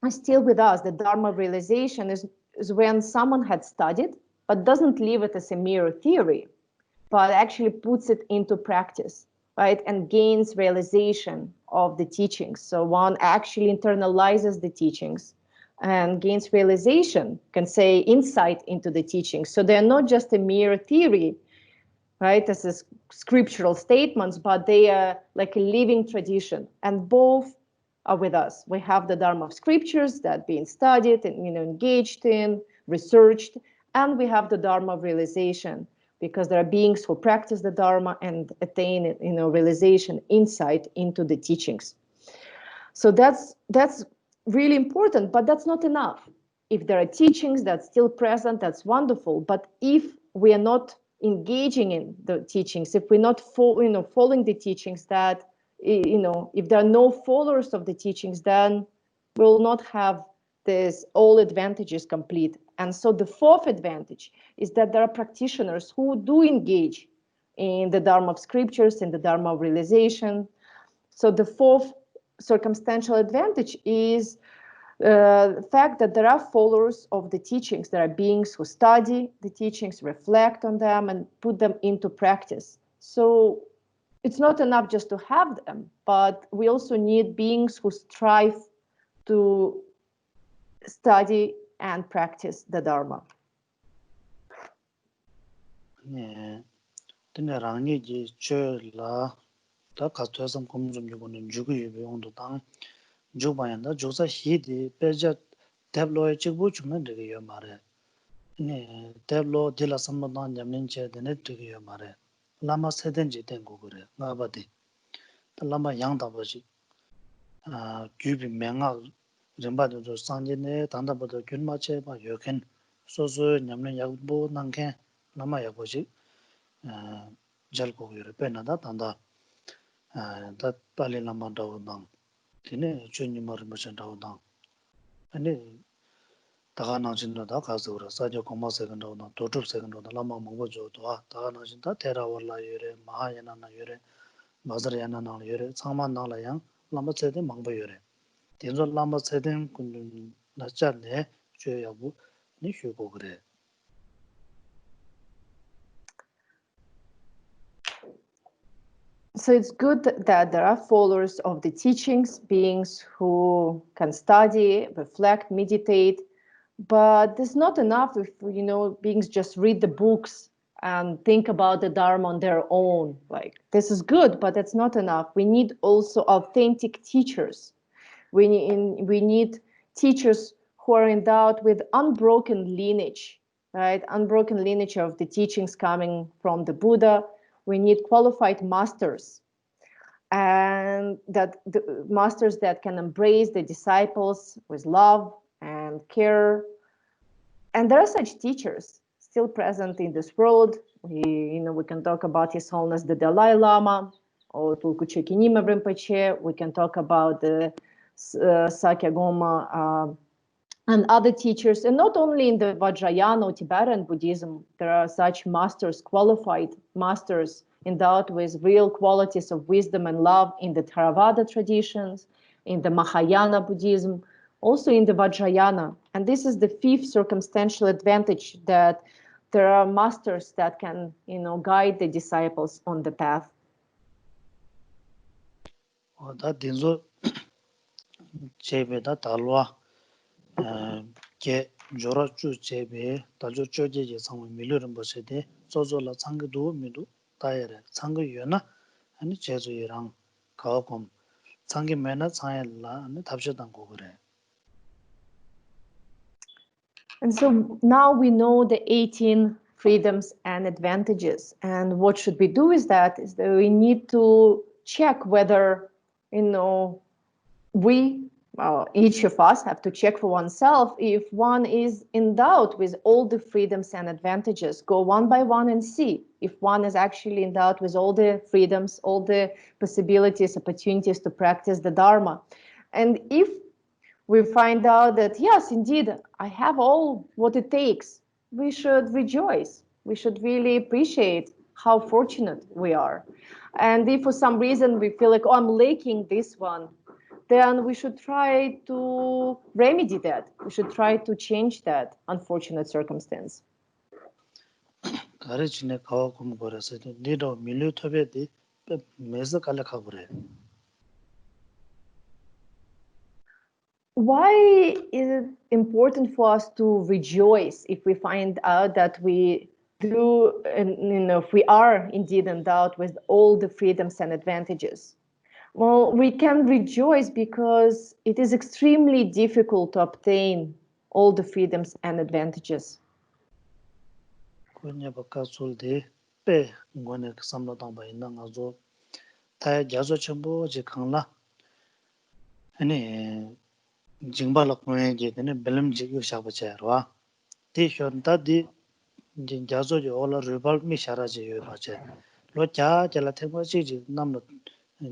are still with us. The dharma of realization is when someone had studied, but doesn't leave it as a mere theory, but actually puts it into practice, right? And gains realization of the teachings. So one actually internalizes the teachings and gains realization, can say insight into the teachings. So they're not just a mere theory, right? This is scriptural statements, but they are like a living tradition, and both are with us. We have the Dharma of scriptures that being studied and engaged in, researched, and we have the Dharma of realization, because there are beings who practice the Dharma and attain realization, insight into the teachings. So that's really important, but that's not enough. If there are teachings that's still present, that's wonderful. But if we are not engaging in the teachings, if we're not following the teachings, that if there are no followers of the teachings, then we'll not have this all advantages complete. And so the fourth advantage is that there are practitioners who do engage in the Dharma of scriptures and the Dharma of realization. So the fourth circumstantial advantage is the fact that there are followers of the teachings. There are beings who study the teachings, reflect on them, and put them into practice. So it's not enough just to have them, but we also need beings who strive to study and practice the Dharma. 주바얀다 조사 히디 베자 탭로에 찍고 주면 되게요 말에 네 탭로 딜라 선보다 냠는체 되네 되게요 말에 라마 세든지 된거 그래 나바디 라마 양다버지 아 규비 맹아 점바도 상진네 단다버도 균마체 봐 여캔 소소 냠는 약보 난게 라마 약보지 아 잘고 그래 빼나다 단다 아다 빨리 라마 다운당 tiene chuni mar machan daw dang ane daga na jin da ka zo ra sa jo koma second daw na to second daw la ma mo jo to daga na jin da thera wala yore mahayana na yore bazarayana na yore changma na la yang lama che de mang ba yore den zo lama che den kun na cha ne chue ya bu ni hyu go gre. So it's good that there are followers of the teachings, beings who can study, reflect, meditate, but it's not enough if beings just read the books and think about the Dharma on their own. Like, this is good, but it's not enough. We need also authentic teachers. We need teachers who are endowed with unbroken lineage, right? Unbroken lineage of the teachings coming from the Buddha. We need qualified masters, and that the masters that can embrace the disciples with love and care. And there are such teachers still present in this world. We can talk about His Holiness the Dalai Lama or Tulku Chökyi Rinpoche. We can talk about the Sakya Goma and other teachers, and not only in the Vajrayana or Tibetan Buddhism. There are such masters, qualified masters, endowed with real qualities of wisdom and love in the Theravada traditions, in the Mahāyāna Buddhism, also in the Vajrayana. And this is the fifth circumstantial advantage, that there are masters that can, guide the disciples on the path. Chebe da talwa ke jora chu chebe tajo choje je sangwa milu rinpoche de zozo la tsanga duwa midu tayare tsanga yona ani chezo yirang kawa kom tsanga mena tsanga la ani tabshe tango gore. And so now we know the 18 freedoms and advantages. And what should we do is that we need to check whether, each of us have to check for oneself if one is endowed with all the freedoms and advantages. Go one by one and see if one is actually endowed with all the freedoms, all the possibilities, opportunities to practice the Dharma. And if we find out that, yes, indeed, I have all what it takes, we should rejoice. We should really appreciate how fortunate we are. And if for some reason we feel like, oh, I'm lacking this one, then we should try to remedy that. We should try to change that unfortunate circumstance. Kare chine kawa kom gore se nido milu tobe di meza kala ka gore. Why is it important for us to rejoice if we find out that we do, and if we are indeed endowed with all the freedoms and advantages? Well, we can rejoice because it is extremely difficult to obtain all the freedoms and advantages. Kunya baka sul de pe ngone samla tangba ina nga zo taya jazo chenpo je kangla ani jingba la kunya je dine belim je yu shakba chayarwa. Di shon ta di jazo je ola rubal mi shara je yu ba chay. Lo cha jala tenpa chi je namla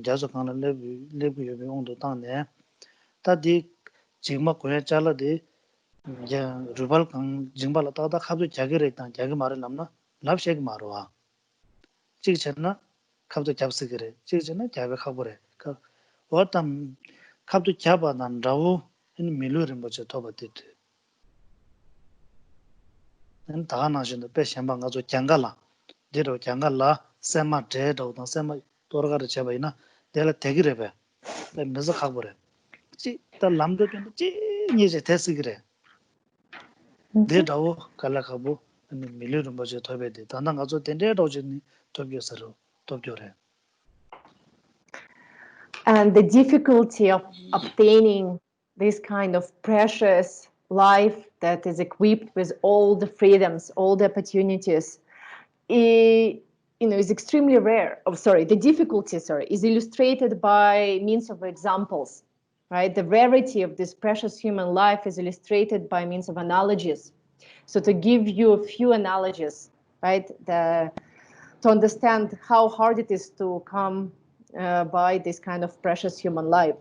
jazo kangla lebu yu bi ondo tangne. Ta di jingba kunya chala di rubal kang jingba la tada khabdu jagi re tang jagi mara namna lab shek marwa. Chik chana khabdu jabsi gire, chik chana jabi khabure. Watam khabdu jaba nan rawu in milu rinpoche toba ditu. In taga nashinda pe shenpa nga zo jangala, diro jangala sema dre dawu tang sema torgara cheba ina dela tegire pe meza khabure. Chi ta lamdo kenda chi nye tesi gire. De dawu kala khabu milu rinpoche tobe di. Tanda nga zo dende dawu chini tobyo saru, tobyo re. And the difficulty of obtaining this kind of precious life that is equipped with all the freedoms, all the opportunities, is extremely rare. The difficulty, is illustrated by means of examples, right? The rarity of this precious human life is illustrated by means of analogies. So to give you a few analogies, right? To understand how hard it is to come by this kind of precious human life.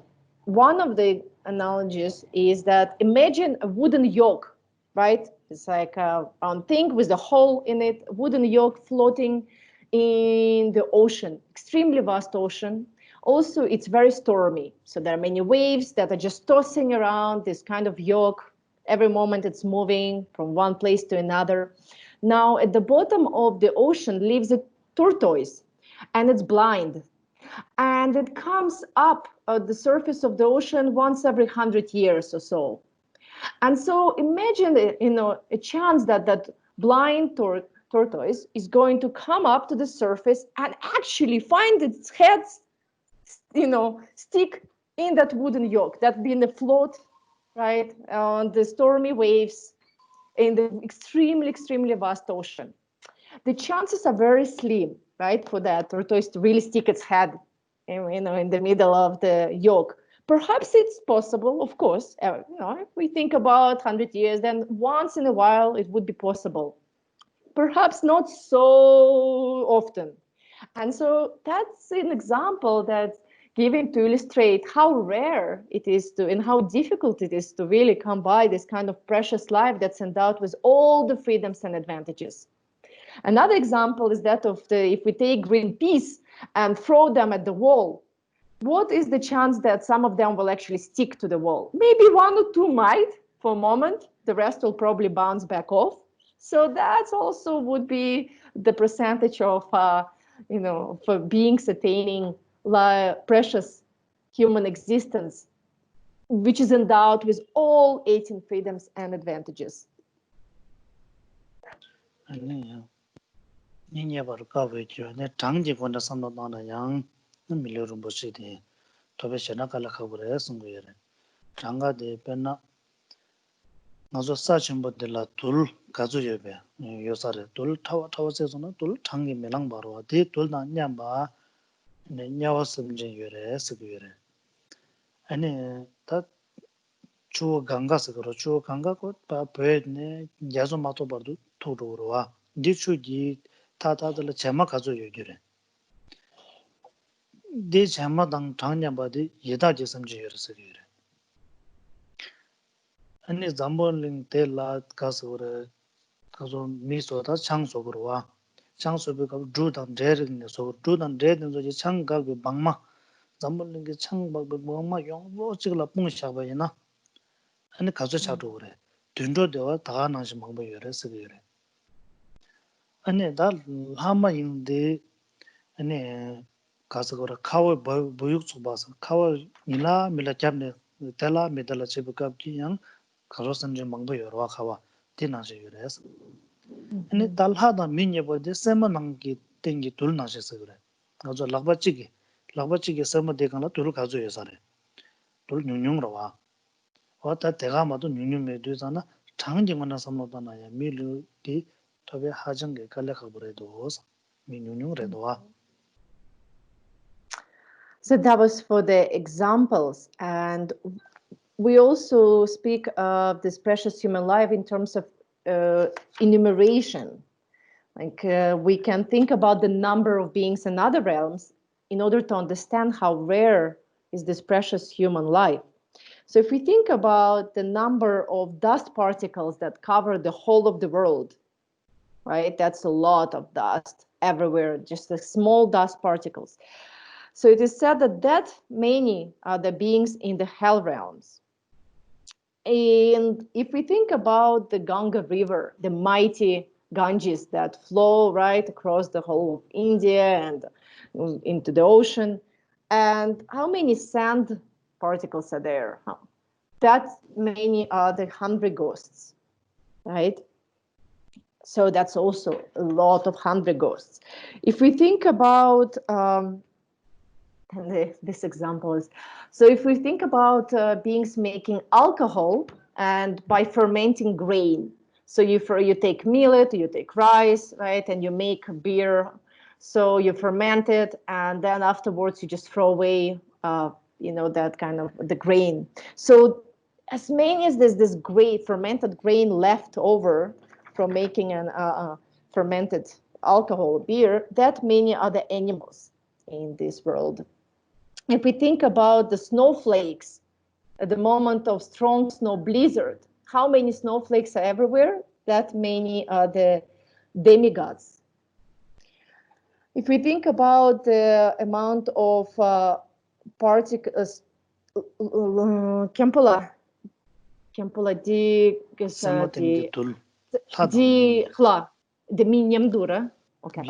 One of the analogies is that imagine a wooden yoke, right? It's like a round thing with a hole in it, a wooden yoke floating in the ocean, extremely vast ocean. Also, it's very stormy. So there are many waves that are just tossing around this kind of yoke. Every moment it's moving from one place to another. Now, at the bottom of the ocean lives a tortoise, and it's blind. And it comes up at the surface of the ocean once every 100 years or so. And so imagine, a chance that that blind tortoise is going to come up to the surface and actually find its head, stick in that wooden yoke, that being afloat, right, on the stormy waves in the extremely, extremely vast ocean. The chances are very slim, right, for that tortoise to really stick its head, in the middle of the yoke. Perhaps it's possible, of course. If we think about 100 years, then once in a while it would be possible. Perhaps not so often. And so that's an example that's given to illustrate how rare it is and how difficult it is to really come by this kind of precious life that's endowed with all the freedoms and advantages. Another example is that of if we take green peas and throw them at the wall, what is the chance that some of them will actually stick to the wall? Maybe one or two might for a moment. The rest will probably bounce back off. So that's also would be the percentage of, for beings attaining precious human existence. which is endowed with all 18 freedoms and advantages. 아니요. 니냐바로 가베죠. 네 장지본다 삼노다나 양 밀려로 보시디. 도베 시나칼라카브레 숨고여레. 장가데 벤나 나저 사침보들라 둘 가주여베. 요사레 둘 타와세서는 둘 장기 메랑 바로 데 둘나 냠바 네 냐와스음제 요레 스고여레. 아니 다 주어 강가서 그러 주어 강가고 바 베네 야소 마토 버도 토로로와 디추기 타타들 제마 가져 요기래 데 제마당 장냐바디 예다지 섬지 요르스리래 아니 잠볼링 텔라 가서래 가서 미소다 창속으로와 창속비가 주단 데르네 소 주단 데르는 저기 창가고 방마 잠볼링 창박고 뭐마 용보 찍을라 뽕샤바이나 아니 가서 차도 그래 든도되어 다 나시 방법 요래서 그래 아니 다 하마인데 아니 가서 그래 카워 보육수 봐서 카워 밀라 잡네 telā medala chebukab ki yang karosan je mangbo yorwa khawa tina je yores ane dalha da minye bode sema nang ki tengi tul na je sagre ajo lagbachi ge sema de kana tul kazo yesare tul nyung rawa wata tega ma do nyung me de sana changje ngona samno da na ya milu di tobe hajang ge kala khabre dos mi nyung re doa. So that was for the examples, and we also speak of this precious human life in terms of enumeration. Like we can think about the number of beings in other realms in order to understand how rare is this precious human life. So if we think about the number of dust particles that cover the whole of the world, right? That's a lot of dust everywhere, just the small dust particles. So it is said that many are the beings in the hell realms. And if we think about the Ganga River, the mighty Ganges that flow right across the whole of India and into the ocean, and how many sand particles are there? That many are the 100 ghosts, right? So that's also a lot of 100 ghosts. If we think about this example is, so if we think about beings making alcohol and by fermenting grain, so you take millet, you take rice, right, and you make beer, so you ferment it, and then afterwards you just throw away, that kind of the grain. So as many as there's this fermented grain left over from making an fermented alcohol beer, that many are the animals in this world. If we think about the snowflakes at the moment of strong snow blizzard, how many snowflakes are everywhere? That many are the demigods. If we think about the amount of particles, Khenpo di minyamdura. Okay.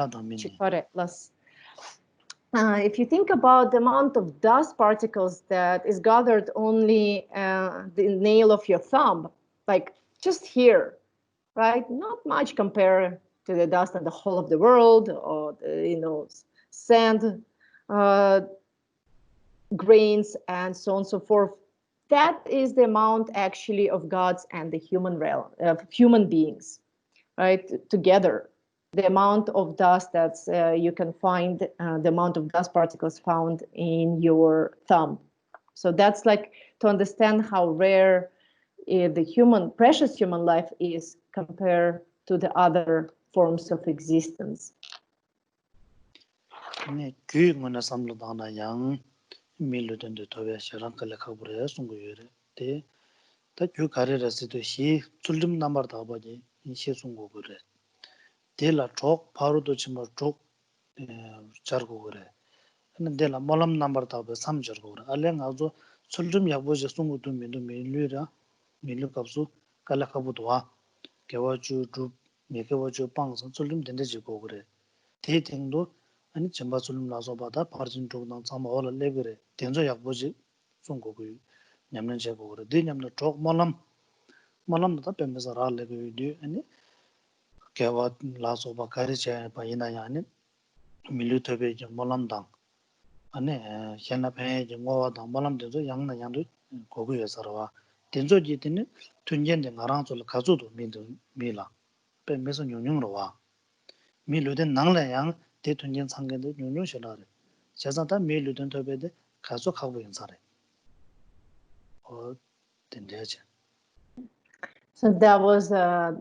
If you think about the amount of dust particles that is gathered only the nail of your thumb, like just here, right? Not much compared to the dust in the whole of the world, or sand, grains, and so on and so forth. That is the amount actually of gods and the human realm, of human beings, right? Together. The amount of dust that you can find, the amount of dust particles found in your thumb. So that's like to understand how rare the precious human life is compared to the other forms of existence. Dela chok paru do chimba chok chargo gore ane dela molam number ta be sam chargo gore ale ngazo chuldum yabo je sungu tu melu melura melu kapsu kala kabu dwa kewa chu du mekewa chu pang san chuldum dende je go gore te tengdo ane chimba chuldum la so ba da parjin chok nang sam ola le gore tenzo yabo je sungu go 냠는 제고로 디 냠는 쪽 몰람도 뱀에서 라르고 디 아니 개와 라소바 가리제 바이나야니 밀루토베 좀 몰람당 아니 현나페 좀 뭐와당 몰람도 양나 양도 고고여서와 된조지드는 tunjen데 나랑줄 가조도 민도 밀라 뱀에서 용용으로 와 밀루된 낭래양 대tunjen 상견도 용용셔라래 자산다 밀루된 토베데 가속하고 인사래 된대지. So that was a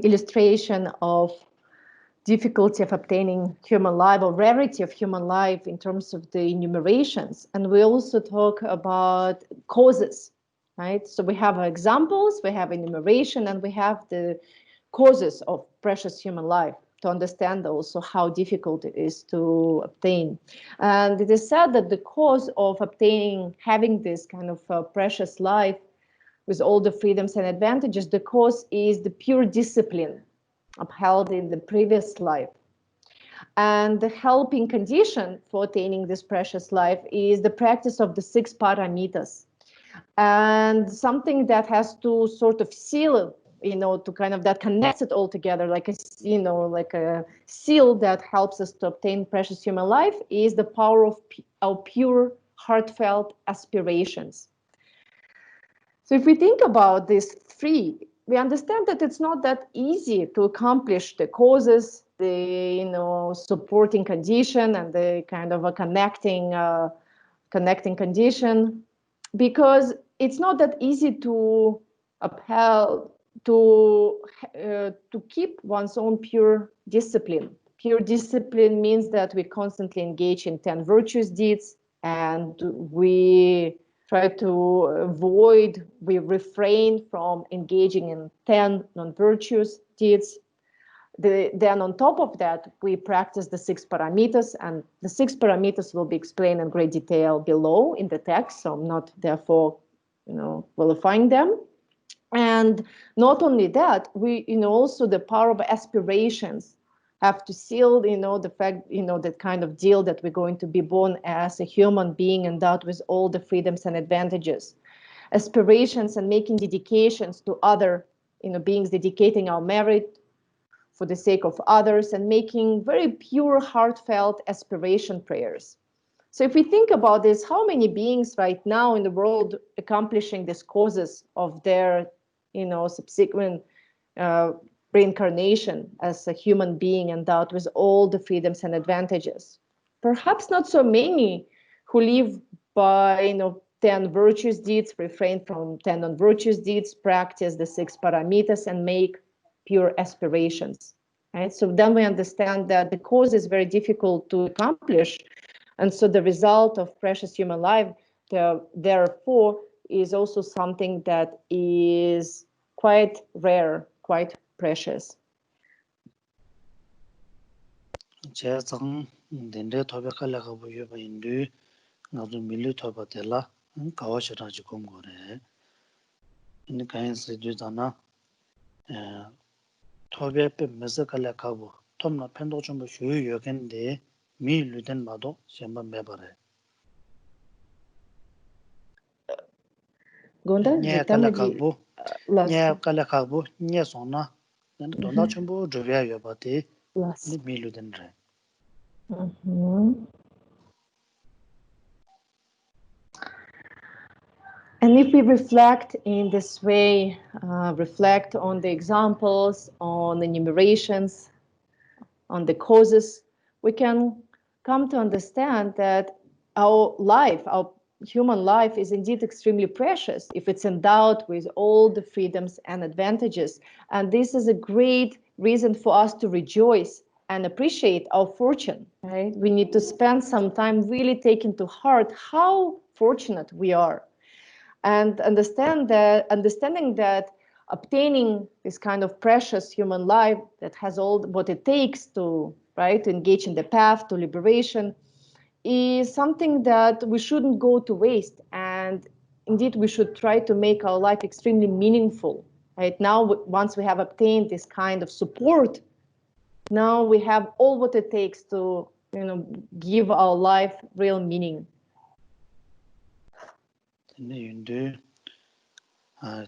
illustration of difficulty of obtaining human life or rarity of human life in terms of the enumerations. And we also talk about causes, right? So we have examples, we have enumeration, and we have the causes of precious human life to understand also how difficult it is to obtain. And it is said that the cause of obtaining, having this kind of precious life with all the freedoms and advantages, the cause is the pure discipline upheld in the previous life. And the helping condition for attaining this precious life is the practice of the 6 paramitas. And something that has to sort of seal, to kind of that connects it all together, like a seal that helps us to obtain precious human life is the power of our pure, heartfelt aspirations. So if we think about these 3, we understand that it's not that easy to accomplish the causes, the supporting condition, and the kind of a connecting condition, because it's not that easy to upheld to keep one's own pure discipline. Pure discipline means that we constantly engage in 10 virtuous deeds, and we try to avoid, we refrain from engaging in 10 non-virtuous deeds. Then on top of that, we practice the 6 paramitas, and the 6 paramitas will be explained in great detail below in the text, so I'm not therefore, qualifying them. And not only that, we, also the power of aspirations have to seal, the fact, that kind of deal that we're going to be born as a human being endowed with all the freedoms and advantages. Aspirations and making dedications to other, beings, dedicating our merit for the sake of others, and making very pure, heartfelt aspiration prayers. So if we think about this, how many beings right now in the world accomplishing these causes of their, subsequent reincarnation as a human being endowed with all the freedoms and advantages? Perhaps not so many who live by, 10 virtuous deeds, refrain from 10 non-virtuous deeds, practice the 6 paramitas, and make pure aspirations, right? So then we understand that the cause is very difficult to accomplish. And so the result of precious human life, therefore, is also something that is quite rare, quite precious. 제상 덴데 토베칼라가 보여봐 인도 나도 밀리 토바텔라 가와시라지 공고래 이 가인스 주잖아 토베페 메스칼라카고 톰나 펜도 좀 쉬어요겠는데 밀루된 마도 시험만 매버래 Gonda, kalakabu nya kalakabu nya sona 난 돈다 전부 줘야 봐대 이 밀루된 래 And if we reflect in this way, reflect on the examples, on the enumerations, on the causes, we can come to understand that our life, our human life, is indeed extremely precious if it's endowed with all the freedoms and advantages. And this is a great reason for us to rejoice and appreciate our fortune, right? We need to spend some time really taking to heart how fortunate we are. And understanding that obtaining this kind of precious human life that has all what it takes to engage in the path to liberation is something that we shouldn't go to waste. And indeed, we should try to make our life extremely meaningful. Right now, once we have obtained this kind of support, now we have all what it takes to give our life real meaning. 근데 윤도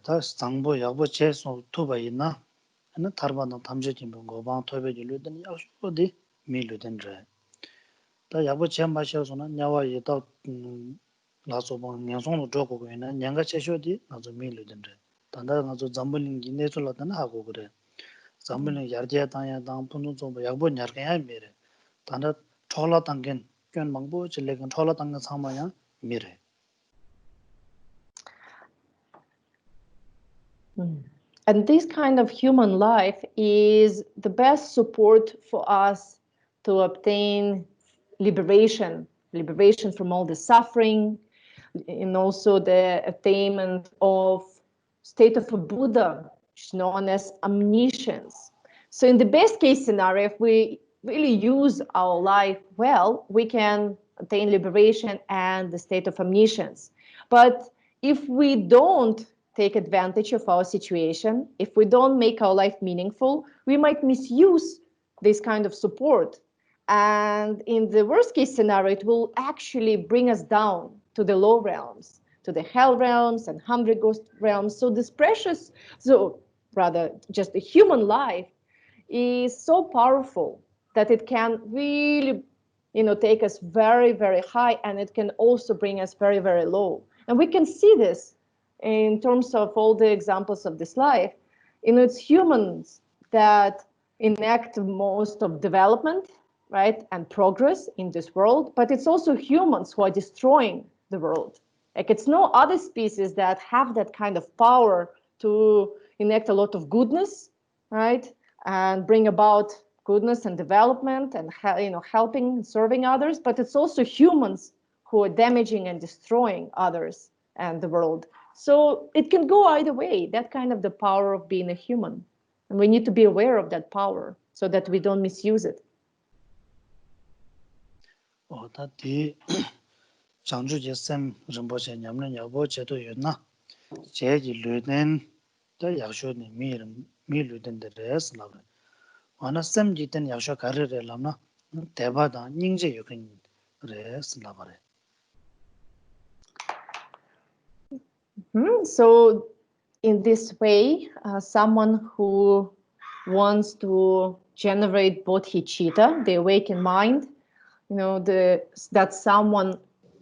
다 Sangpo yakbo che so tuba ina ane tarba na tamze jimbo ngobang tobe ji luden yakshu di mi luden re. Ta yakbo che ma she so na nyawa ye ta la so bang nyansong lo zhoko go ina nyanga che sho di na zo mi luden re. Tanda na zo zambuling gi ne so la dana ha go re. Zambuling yarje tang ya tang pundu zo yakbo nyar kan ya mi re. Tanda chola tangen kyon mangbo che le kan chola tangen sama ya mi re. And this kind of human life is the best support for us to obtain liberation from all the suffering, and also the attainment of state of a Buddha, which is known as omniscience. So in the best case scenario, if we really use our life well, we can attain liberation and the state of omniscience. But if we don't take advantage of our situation, if we don't make our life meaningful, we might misuse this kind of support. And in the worst case scenario, it will actually bring us down to the low realms, to the hell realms and hundred ghost realms. So this precious, so rather just the human life is so powerful that it can really, take us very, very high, and it can also bring us very, very low. And we can see this in terms of all the examples of this life. It's humans that enact most of development, right, and progress in this world, but it's also humans who are destroying the world. Like, it's no other species that have that kind of power to enact a lot of goodness, right, and bring about goodness and development and helping and serving others, but it's also humans who are damaging and destroying others and the world. So it can go either way, that kind of the power of being a human. And we need to be aware of that power so that we don't misuse it. 다 디 장주 제셈 rinpoche 냠는 여보 제도 있나 제지 르된 더 약쇼니 미 르된데 레스라브 와나 셈지된 약쇼 가르레라나 대바다 닝제 요근 레스라바레. So in this way, someone who wants to generate bodhicitta, the awakened mind, that someone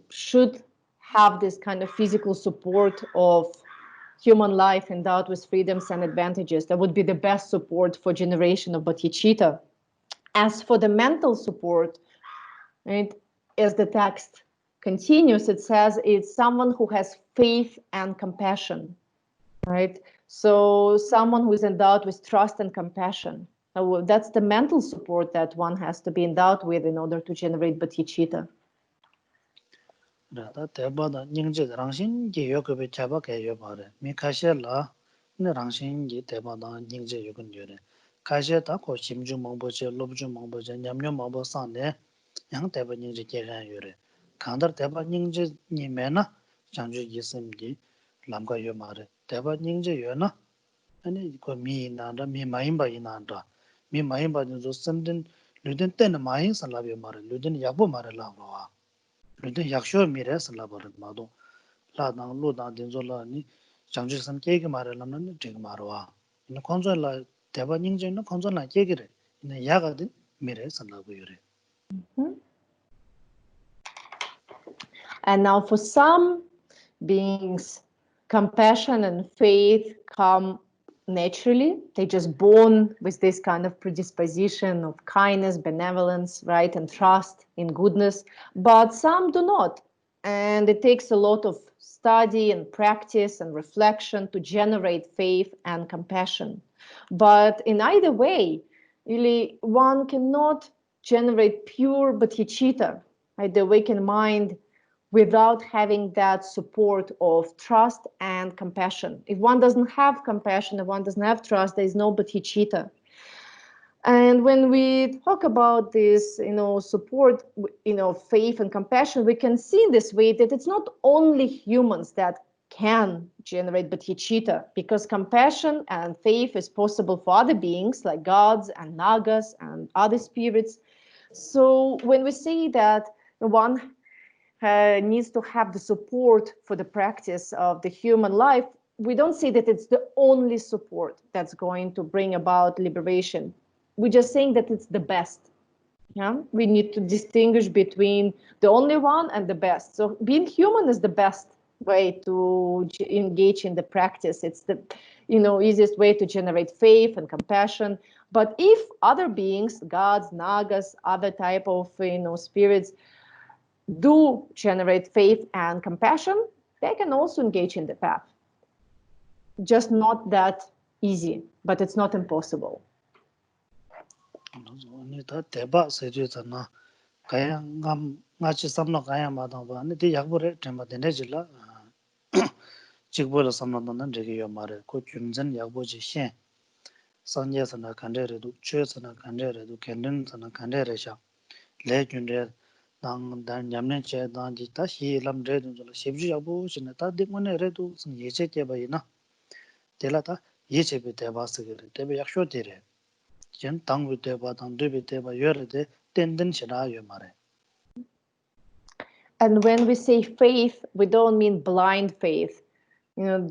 should have this kind of physical support of human life endowed with freedoms and advantages. That would be the best support for generation of bodhicitta. As for the mental support, right, as the text continues, it says it's someone who has faith and compassion, right? So someone who is endowed with trust and compassion. That's the mental support that one has to be endowed with in order to generate bodhicitta. 라다 대바다 닝제 랑신 geyokobe chaba geyo bare mi khashela ne rangshin ge 대바다 닝제 yogun yore khashe ta ko simju mangbo che lobju mangbo che nyamnyo mangbo sane yang 대바 닝제 geran yore kandar 대바 닝제 ni mena 장주 yisim gi lamga yo mare 대바 닝제 yona 아니 거 미나다 미 마임바 이나다 미 마임바 저 섬든 르든 때는 마인 살라비 말을 르든 야보 말을 라와 르든 약쇼 미레스 라버는 마도 라당 로당 된절라니 장주선 계획 말을 하면 되게 말와 이 컨트롤라 대바 닝제는 컨트롤라 계획이래 이 야가든 미레스 라고 요래. And now for some beings, compassion and faith come naturally. They're just born with this kind of predisposition of kindness, benevolence, right, and trust in goodness. But some do not. And it takes a lot of study and practice and reflection to generate faith and compassion. But in either way, really, one cannot generate pure bodhicitta, right, the awakened mind, without having that support of trust and compassion. If one doesn't have compassion, if one doesn't have trust, there is no bodhicitta. And when we talk about this, support, faith and compassion, we can see in this way that it's not only humans that can generate bodhicitta, because compassion and faith is possible for other beings like gods and nagas and other spirits. So when we say that one needs to have the support for the practice of the human life, we don't say that it's the only support that's going to bring about liberation. We're just saying that it's the best. Yeah, we need to distinguish between the only one and the best. So being human is the best way to engage in the practice. It's the easiest way to generate faith and compassion. But if other beings, gods, nagas, other type of spirits, do generate faith and compassion, they can also engage in the path. Just not that easy, but it's not impossible. 대바 세주잖아. 가야 나치 삼노 가야 마다바 네 약보레 템바 되네질라. 직보로 삼노는 저기요 말에 그 균전 약보지 신. 선예선나 간데르도 최선나 간데르도 견든선나 간데르샤. 레균데 당단 냠nen체 당지 다시 람레도 십주 약보시네 다 딩문에레도 예체께 바이나. 데라다 예체베 대바스게 대베 약쇼데레. 전 당부 대바 당대베 대바 여르데 텐던시나 요마레. And when we say faith, we don't mean blind faith,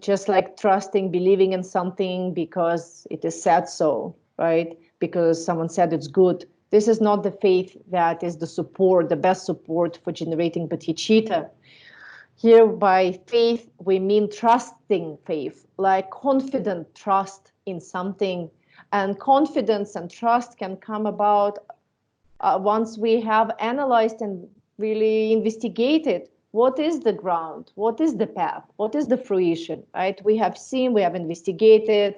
just like trusting, believing in something because it is said so, right? Because someone said it's good. This is not the faith that is the support, the best support for generating bodhicitta. Here by faith, we mean trusting faith, like confident trust in something. And confidence and trust can come about once we have analyzed and really investigated what is the ground, what is the path, what is the fruition, right? We have seen, we have investigated,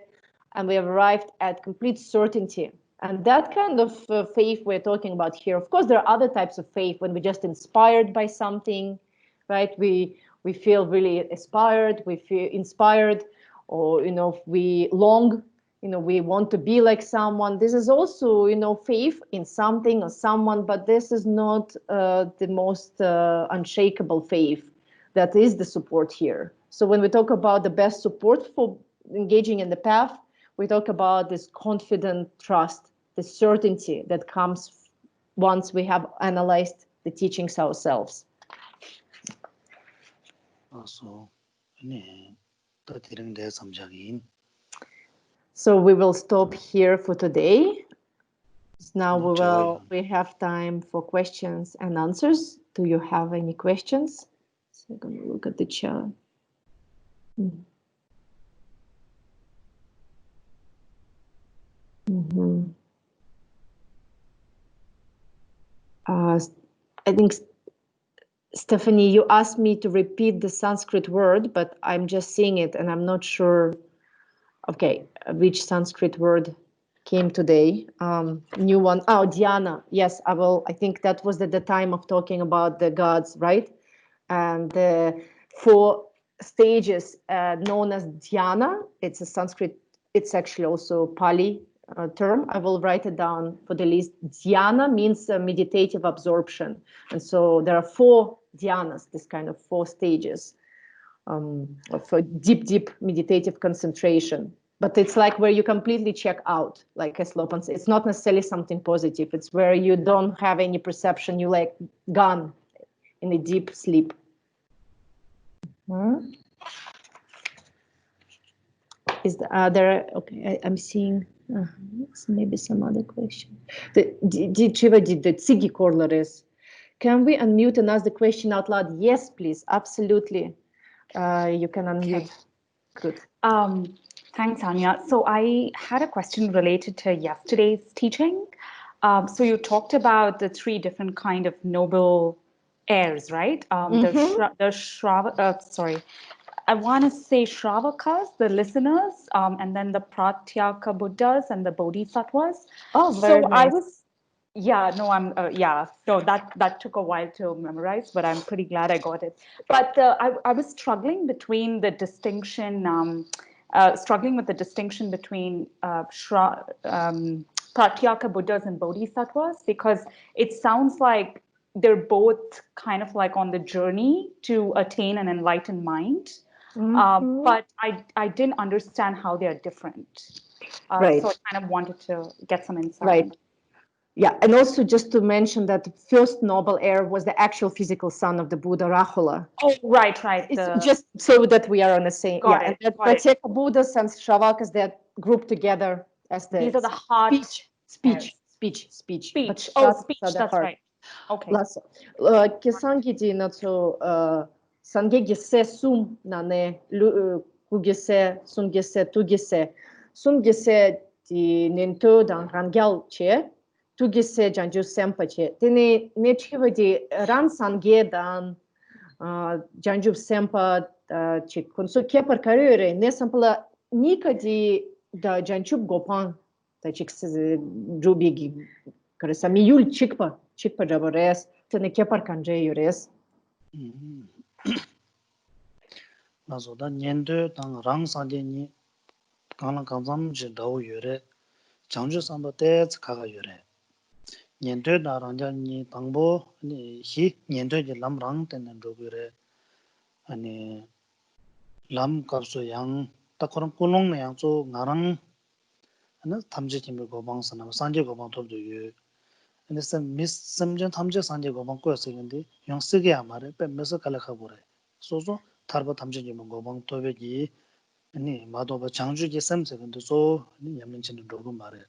and we have arrived at complete certainty. And that kind of faith we're talking about here, of course, there are other types of faith when we're just inspired by something, right? We feel really inspired, we feel inspired, or, we long, we want to be like someone. This is also, faith in something or someone, but this is not the most unshakable faith that is the support here. So when we talk about the best support for engaging in the path, we talk about this confident trust, the certainty that comes once we have analyzed the teachings ourselves. So we will stop here for today. Now we have time for questions and answers. Do you have any questions? So I'm going to look at the chat. I think, Stephanie, you asked me to repeat the Sanskrit word, but I'm just seeing it and I'm not sure, which Sanskrit word came today. New one. Oh, dhyana. Yes, I will. I think that was at the time of talking about the gods, right? And the 4 stages known as dhyana. It's a Sanskrit. It's actually also Pali term. I will write it down for the list. Dhyana means meditative absorption. And so there are 4 dhyanas, this kind of 4 stages of deep meditative concentration. But it's like where you completely check out, like Slopan said. It's not necessarily something positive. It's where you don't have any perception. You like gone in a deep sleep. Is there? Okay, I'm seeing. Maybe some other question. Can we unmute and ask the question out loud? Yes, please. Absolutely. You can unmute. Okay. Good. Thanks, Anya. So I had a question related to yesterday's teaching. So you talked about the 3 different kind of noble airs, right? I want to say Shravakas, the listeners, and then the Pratyaka Buddhas and the Bodhisattvas. Oh, very nice. That took a while to memorize, but I'm pretty glad I got it. But I was struggling between the distinction, with the distinction between Pratyaka Buddhas and Bodhisattvas, because it sounds like they're both kind of like on the journey to attain an enlightened mind. But I didn't understand how they are different. Right. So I kind of wanted to get some insight. Right. Yeah, and also just to mention that the first noble heir was the actual physical son of the Buddha, Rahula. Oh, right. It's just so that we are on the same. Got it, And that got it. Pratyeka Buddhas and Shravakas, they're grouped together as the These are the heart speech. But Shravakas speech, are the that's heart. right. Okay. Last, Kesangi di natso sangegi se sum nane kugese sumgese tugese sumgese di nento dan rangyal che tugese janju sempa che tene nechiva di ran sange dan janju sempa che kunso kepar karere ne sampla nika di da janju gopan ta chikse jubigi karesa miyul chikpa jabores tene kepar kanje yures 나서 다 년도 당 랑상제니 강랑 강zam지 다오 요래 장주 삼바때 가가 요래 년도 나랑자니 당보 아니 히 년도지 람랑 때는 로그래 아니 람 값소 양 딱그런 꿀롱네 양조 나랑 하나 탐지 팀을 고방선하고 산제 고방 돌도 요 근데 섬전 탐지 산제 고방 거였어 근데 영 쓰게 아마래 빼면서 갈라가 보래 소소 타르바 탐지 좀 고방 도베기 아니 마도바 장주지 섬세 근데 소 냠는치는 로고 말해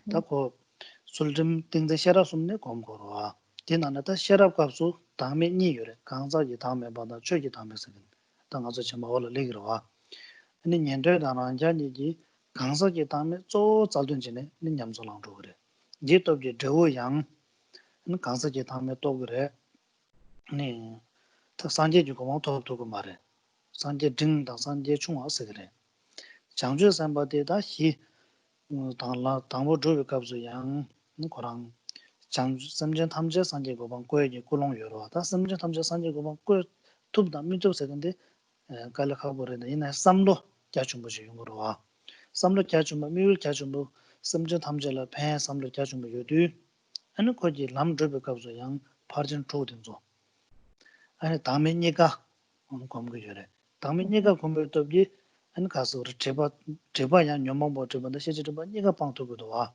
tako sulrim tingze sherab sumne kom korwa din anata sherab kapsu dame ni yore gangza ji dame bada chö ji dame sakin ta nga zo chima wala legirwa ani nyendwe dana anja ni ji gangza ji dame zo zaldun jine ni nyamzo lang zho gore ji tob ji dewo yang ani gangza ji dame to gore ani ta sanje ji komang to to ko mare sanje ding da sanje chung ase gore 장주 산바데다 히 당라 당보 조비 갑수 양 고랑 장주 섬전 탐제 산제 고방 고에지 꿀롱 여러 다 섬전 탐제 산제 고방 고 톱다 미쪽 세근데 갈라카 버레다 이나 삼로 자충부지 용으로 와 삼로 자충부 미울 자충부 섬전 탐제라 배 삼로 자충부 요두 아니 거지 람 조비 갑수 양 파르진 조든조 아니 다음에 니가 공부 요래 다음에 니가 공부했더니 안 가서 제바야 녀망보 제바다 시제바 니가 방토고도 와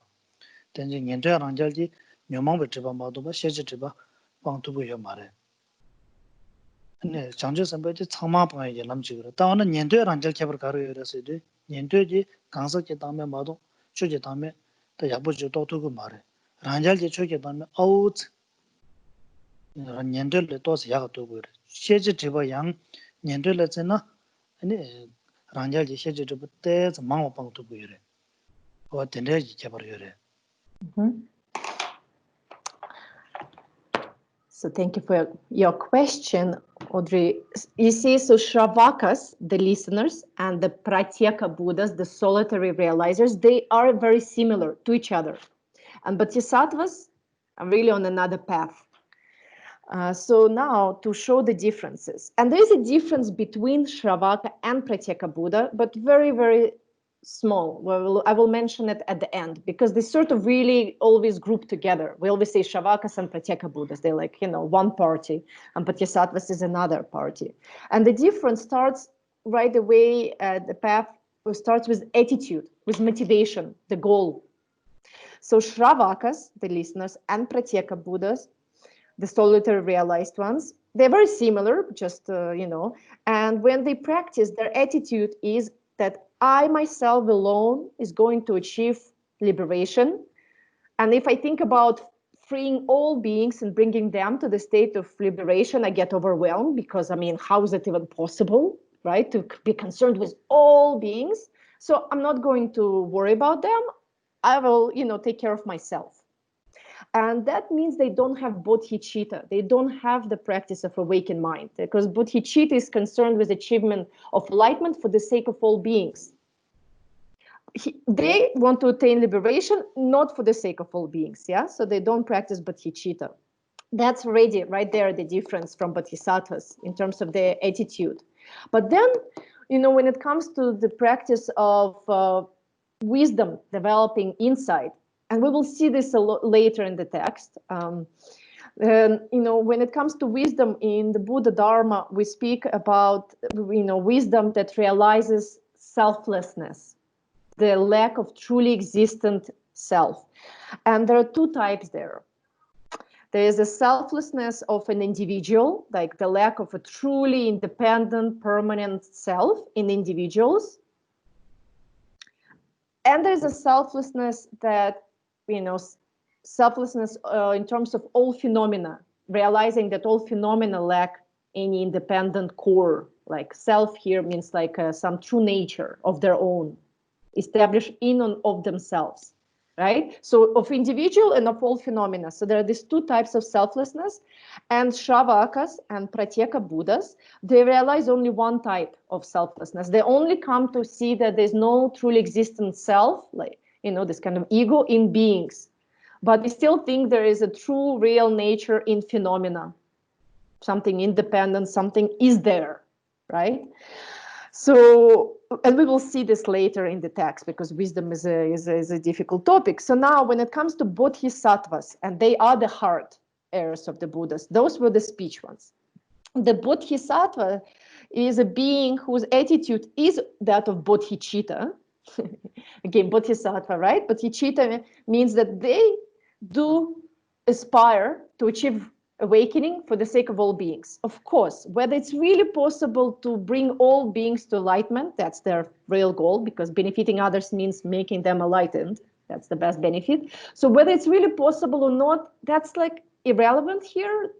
된지 년도랑 절지 녀망보 제바마도 봐 시제바 방토고요 말해 근데 장주 선배지 창마방에 남지고 다음은 년도랑 절 개발 가르여서도 년도지 강석제 다음에 마도 초제 다음에 또 야부지 도도고 말해 란절지 초제 다음에 아웃 년도를 또서 야가 도고 시제 제바 양 년도를잖아 아니 란절지 시제부 때 망고 방도 보이래. 어 된대지 개발이래. So thank you for your question, Audrey. You see, so Shravakas, the listeners, and the Pratyeka Buddhas, the solitary realizers, they are very similar to each other. And Bodhisattvas are really on another path. So now to show the differences. And there is a difference between Shravaka and Pratyeka Buddha, but very, very small. Well, I will mention it at the end because they sort of really always group together. We always say Shravakas and Pratyeka Buddhas. They're like, one party, and Bodhisattvas is another party. And the difference starts right away at the path. It starts with attitude, with motivation, the goal. So Shravakas, the listeners, and Pratyeka Buddhas, the solitary realized ones, they're very similar, just, and when they practice, their attitude is that I myself alone is going to achieve liberation. And if I think about freeing all beings and bringing them to the state of liberation, I get overwhelmed because, how is it even possible, right? To be concerned with all beings. So I'm not going to worry about them. I will, take care of myself. And that means they don't have bodhicitta. They don't have the practice of awakened mind because bodhicitta is concerned with achievement of enlightenment for the sake of all beings. They want to attain liberation, not for the sake of all beings. Yeah, so they don't practice bodhicitta. That's already right there the difference from bodhisattvas in terms of their attitude. But then, when it comes to the practice of wisdom developing insight, and we will see this a lot later in the text. When it comes to wisdom in the Buddha Dharma, we speak about, wisdom that realizes selflessness, the lack of truly existent self. And there are two types there. There is a selflessness of an individual, like the lack of a truly independent, permanent self in individuals. And there's a selflessness that, selflessness in terms of all phenomena, realizing that all phenomena lack any independent core. Like self here means like some true nature of their own, established in and of themselves. Right? So of individual and of all phenomena. So there are these two types of selflessness, and Shravakas and Pratyeka Buddhas, they realize only one type of selflessness. They only come to see that there's no truly existent self, like, this kind of ego in beings. But they still think there is a true, real nature in phenomena. Something independent, something is there, right? So, and we will see this later in the text because wisdom is a difficult topic. So now when it comes to bodhisattvas, and they are the heart heirs of the Buddhas, those were the speech ones. The bodhisattva is a being whose attitude is that of bodhicitta. Again, bodhisattva, right? Bodhicitta means that they do aspire to achieve awakening for the sake of all beings. Of course, whether it's really possible to bring all beings to enlightenment, that's their real goal, because benefiting others means making them enlightened. That's the best benefit. So whether it's really possible or not, that's like irrelevant here.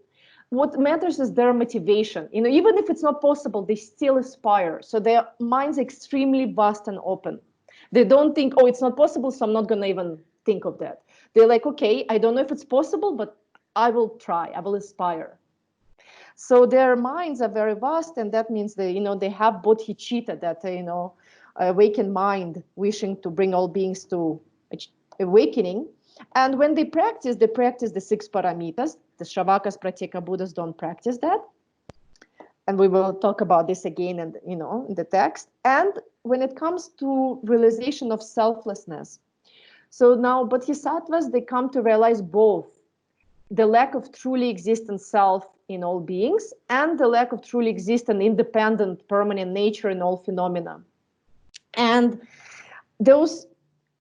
What matters is their motivation. Even if it's not possible, they still aspire. So their mind's extremely vast and open. They don't think, oh, it's not possible, so I'm not going to even think of that. They're like, okay, I don't know if it's possible, but I will try, I will aspire. So their minds are very vast, and that means they have bodhicitta, that, awakened mind, wishing to bring all beings to awakening. And when they practice the 6 paramitas. The Shravakas, Pratyeka Buddhas don't practice that. And we will talk about this again in the text. And when it comes to realization of selflessness, so now bodhisattvas, they come to realize both the lack of truly existent self in all beings and the lack of truly existent independent permanent nature in all phenomena. And those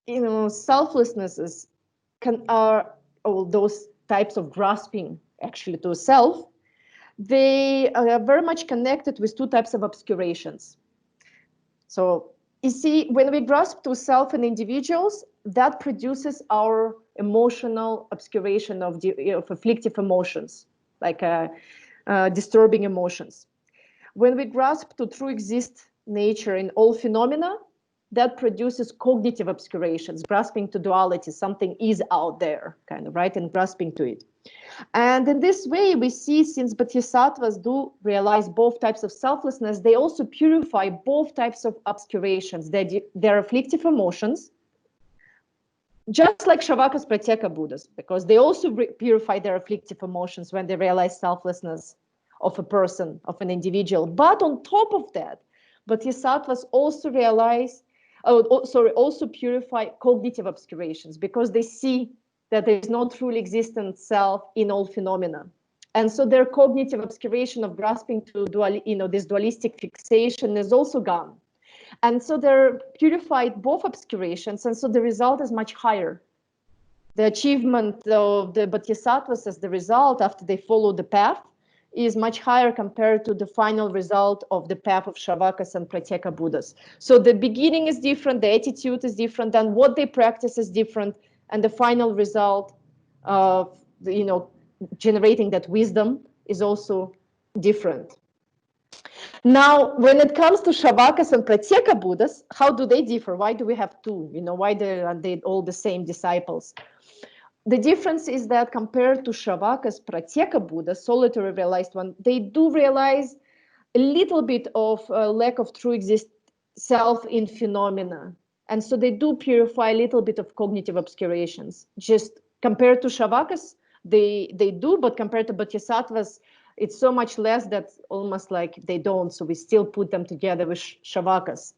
selflessnesses are those types of grasping actually to self. They are very much connected with two types of obscurations. So you see, when we grasp to self in individuals, that produces our emotional obscuration of afflictive emotions, like disturbing emotions. When we grasp to true exist nature in all phenomena, that produces cognitive obscurations, grasping to duality, something is out there, kind of, right, and grasping to it. And in this way, we see, since bodhisattvas do realize both types of selflessness, they also purify both types of obscurations, their afflictive emotions, just like Shravakas, Pratyeka Buddhas, because they also purify their afflictive emotions when they realize selflessness of a person, of an individual. But on top of that, bodhisattvas also also purify cognitive obscurations, because they see that there is no truly existent self in all phenomena. And so their cognitive obscuration of grasping to this dualistic fixation is also gone. And so they're purified both obscurations, and so the result is much higher. The achievement of the bodhisattvas as the result after they follow the path is much higher compared to the final result of the path of Shravakas and Pratyeka Buddhas. So the beginning is different, the attitude is different, and what they practice is different, and the final result of generating that wisdom is also different. Now, when it comes to Shravakas and Pratyeka Buddhas, how do they differ? Why do we have two? Why are they all the same disciples? The difference is that compared to Shravakas, Pratyeka Buddhas, solitary realized one, they do realize a little bit of lack of true exist self in phenomena. And so they do purify a little bit of cognitive obscurations. Just compared to Shravakas, they do, but compared to bodhisattvas, it's so much less that almost like they don't. So we still put them together with Shravakas.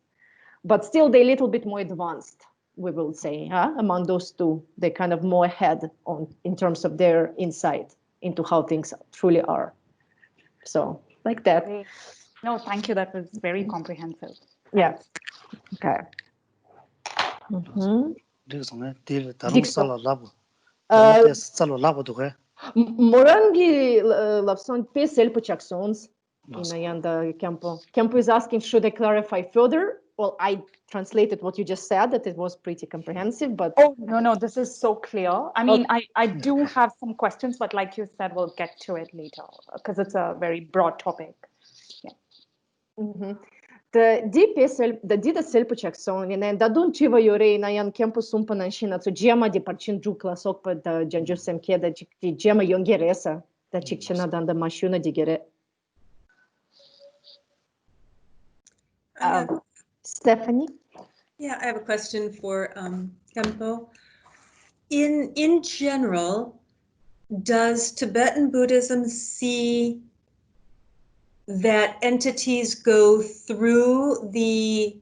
But still, they're a little bit more advanced, we will say, among those two. They're kind of more ahead in terms of their insight into how things truly are. So, like that. No, thank you. That was very comprehensive. Yeah. Okay. Mm-hmm. Rigsong tir tarung sala labu. Uh, Tarung sala labu duhe. Morangi lapson pe selpuchaksons in Ayanda Khenpo. Khenpo is asking, should I clarify further? Well, I translated what you just said, that it was pretty comprehensive, but... Oh, no, this is so clear. I mean, I do have some questions, but like you said, we'll get to it later because it's a very broad topic. Yeah. Mm-hmm. The dida selpuchaksoni, and da don't chiva yore na yan Khenpo sumpa nanshina, so gema di parchin dru klasok pa da janjur semke da gema yongeresa, da chikchana dan da mashuna digere. Stephanie? Yeah, I have a question for Khenpo. In general, does Tibetan Buddhism see that entities go through the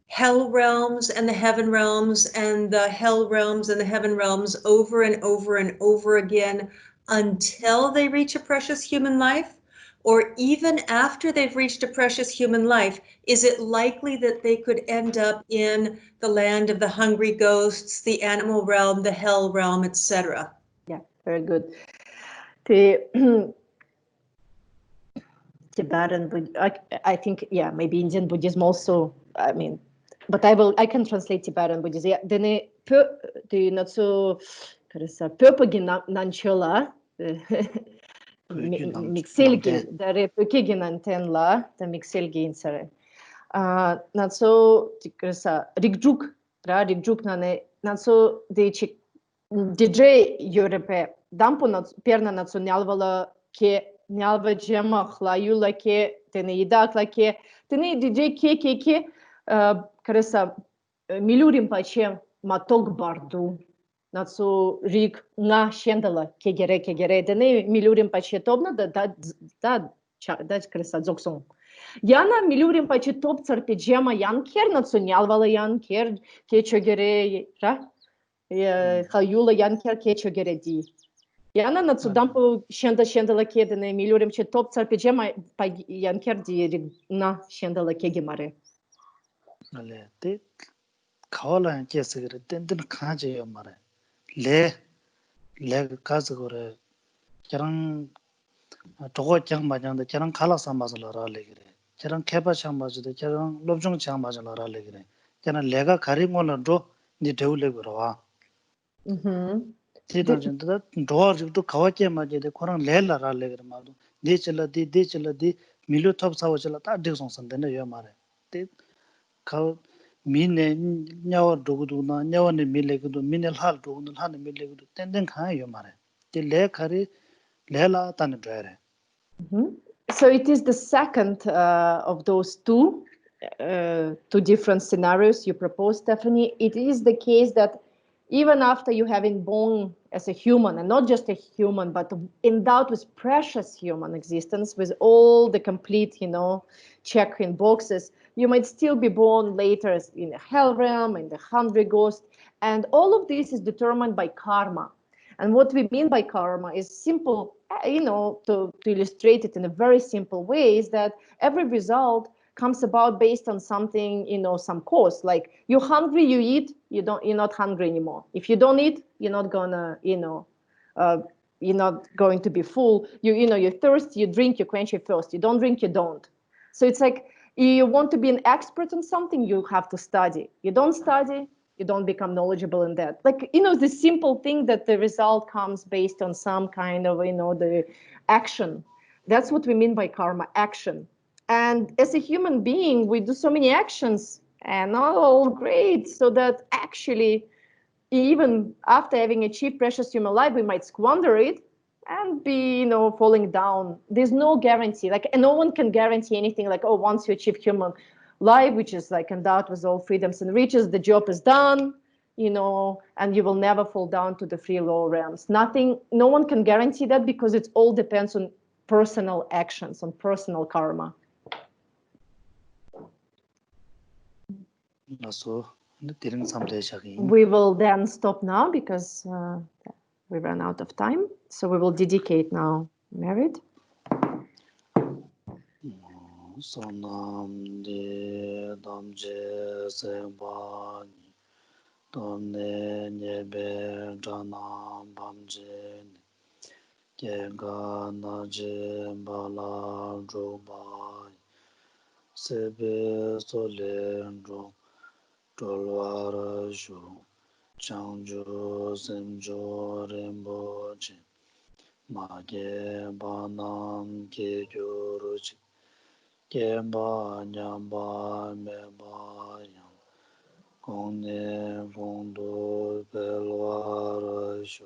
hell realms and the heaven realms and the hell realms and the heaven realms over and over and over again until they reach a precious human life? Or even after they've reached a precious human life, is it likely that they could end up in the land of the hungry ghosts, the animal realm, the hell realm, etc.? Yeah, very good. The Tibetan, I think, yeah, maybe Indian Buddhism also, I mean, but I can translate Tibetan Buddhism. Then not so, pöpögi nanchola, mixelgi, dare pökigi nantenla, the mixelgi insere. Not so, rigjuk nane, not so, the chick, DJ Europe, dampo perna națională che nealva gema hlayula che teneidak la che tenei DJ che care să milurim pace matok bardu națu rig na șendala che gere tenei milurim pace tobna da care să zoxon Iana milurim pace top țar pe gema yan chiar națională yan chiar che gere ra Hayula yanker kecho geredi. Yana na tsudampo shenda la kedene milurim che top tsar pejema pa yanker di na shenda la kegemare. Ale te kawala kesegere ten khaje yo mare. Le kasegore charang togo chang majang de charang khala samazala ra legere. Charang kheba chambaje de charang lobjong chambazala ra legere. Charang lega khari ngola do ni deule gora. Tidanjanda door to kawache maje de korang lela ra legere madu. De chala di milu top sawa chala ta de song san de yo mare. Te ka mine nyawa dogudu na nyawa ne mile gudu mine hal dogudu hal ne mile gudu ten kha yo mare. Te le khari lela tan dwere. So it is the second of those two different scenarios you proposed, Stephanie. It is the case that even after you have been born as a human, and not just a human, but endowed with precious human existence, with all the complete, check-in boxes, you might still be born later in the hell realm, in the hungry ghost, and all of this is determined by karma. And what we mean by karma is simple, to illustrate it in a very simple way, is that every result comes about based on something, some cause. Like you're hungry, you eat, you're not hungry anymore. If you don't eat, you're not gonna, you're not going to be full. You're thirsty, you drink, you quench your thirst. You don't drink, you don't. So it's like you want to be an expert on something, you have to study. You don't study, you don't become knowledgeable in that. Like, the simple thing that the result comes based on some kind of, the action. That's what we mean by karma, action. And as a human being, we do so many actions and not all great. So that actually, even after having achieved precious human life, we might squander it and be, falling down. There's no guarantee. And no one can guarantee anything like, oh, once you achieve human life, which is endowed with all freedoms and riches, the job is done, and you will never fall down to the free lower realms. No one can guarantee that because it all depends on personal actions, on personal karma. We will then stop now because we ran out of time. So we will dedicate now merit. Sonam de damje semba Donne Nyebe Jana Bamje Kega Naje Bala Jobai Sebe Solendro Tolwara Shu Changju Senjo Rinpoche Mage Banam Kejuruchi Kemba Nyamba Meba Yang Kone Fondo Belwara Shu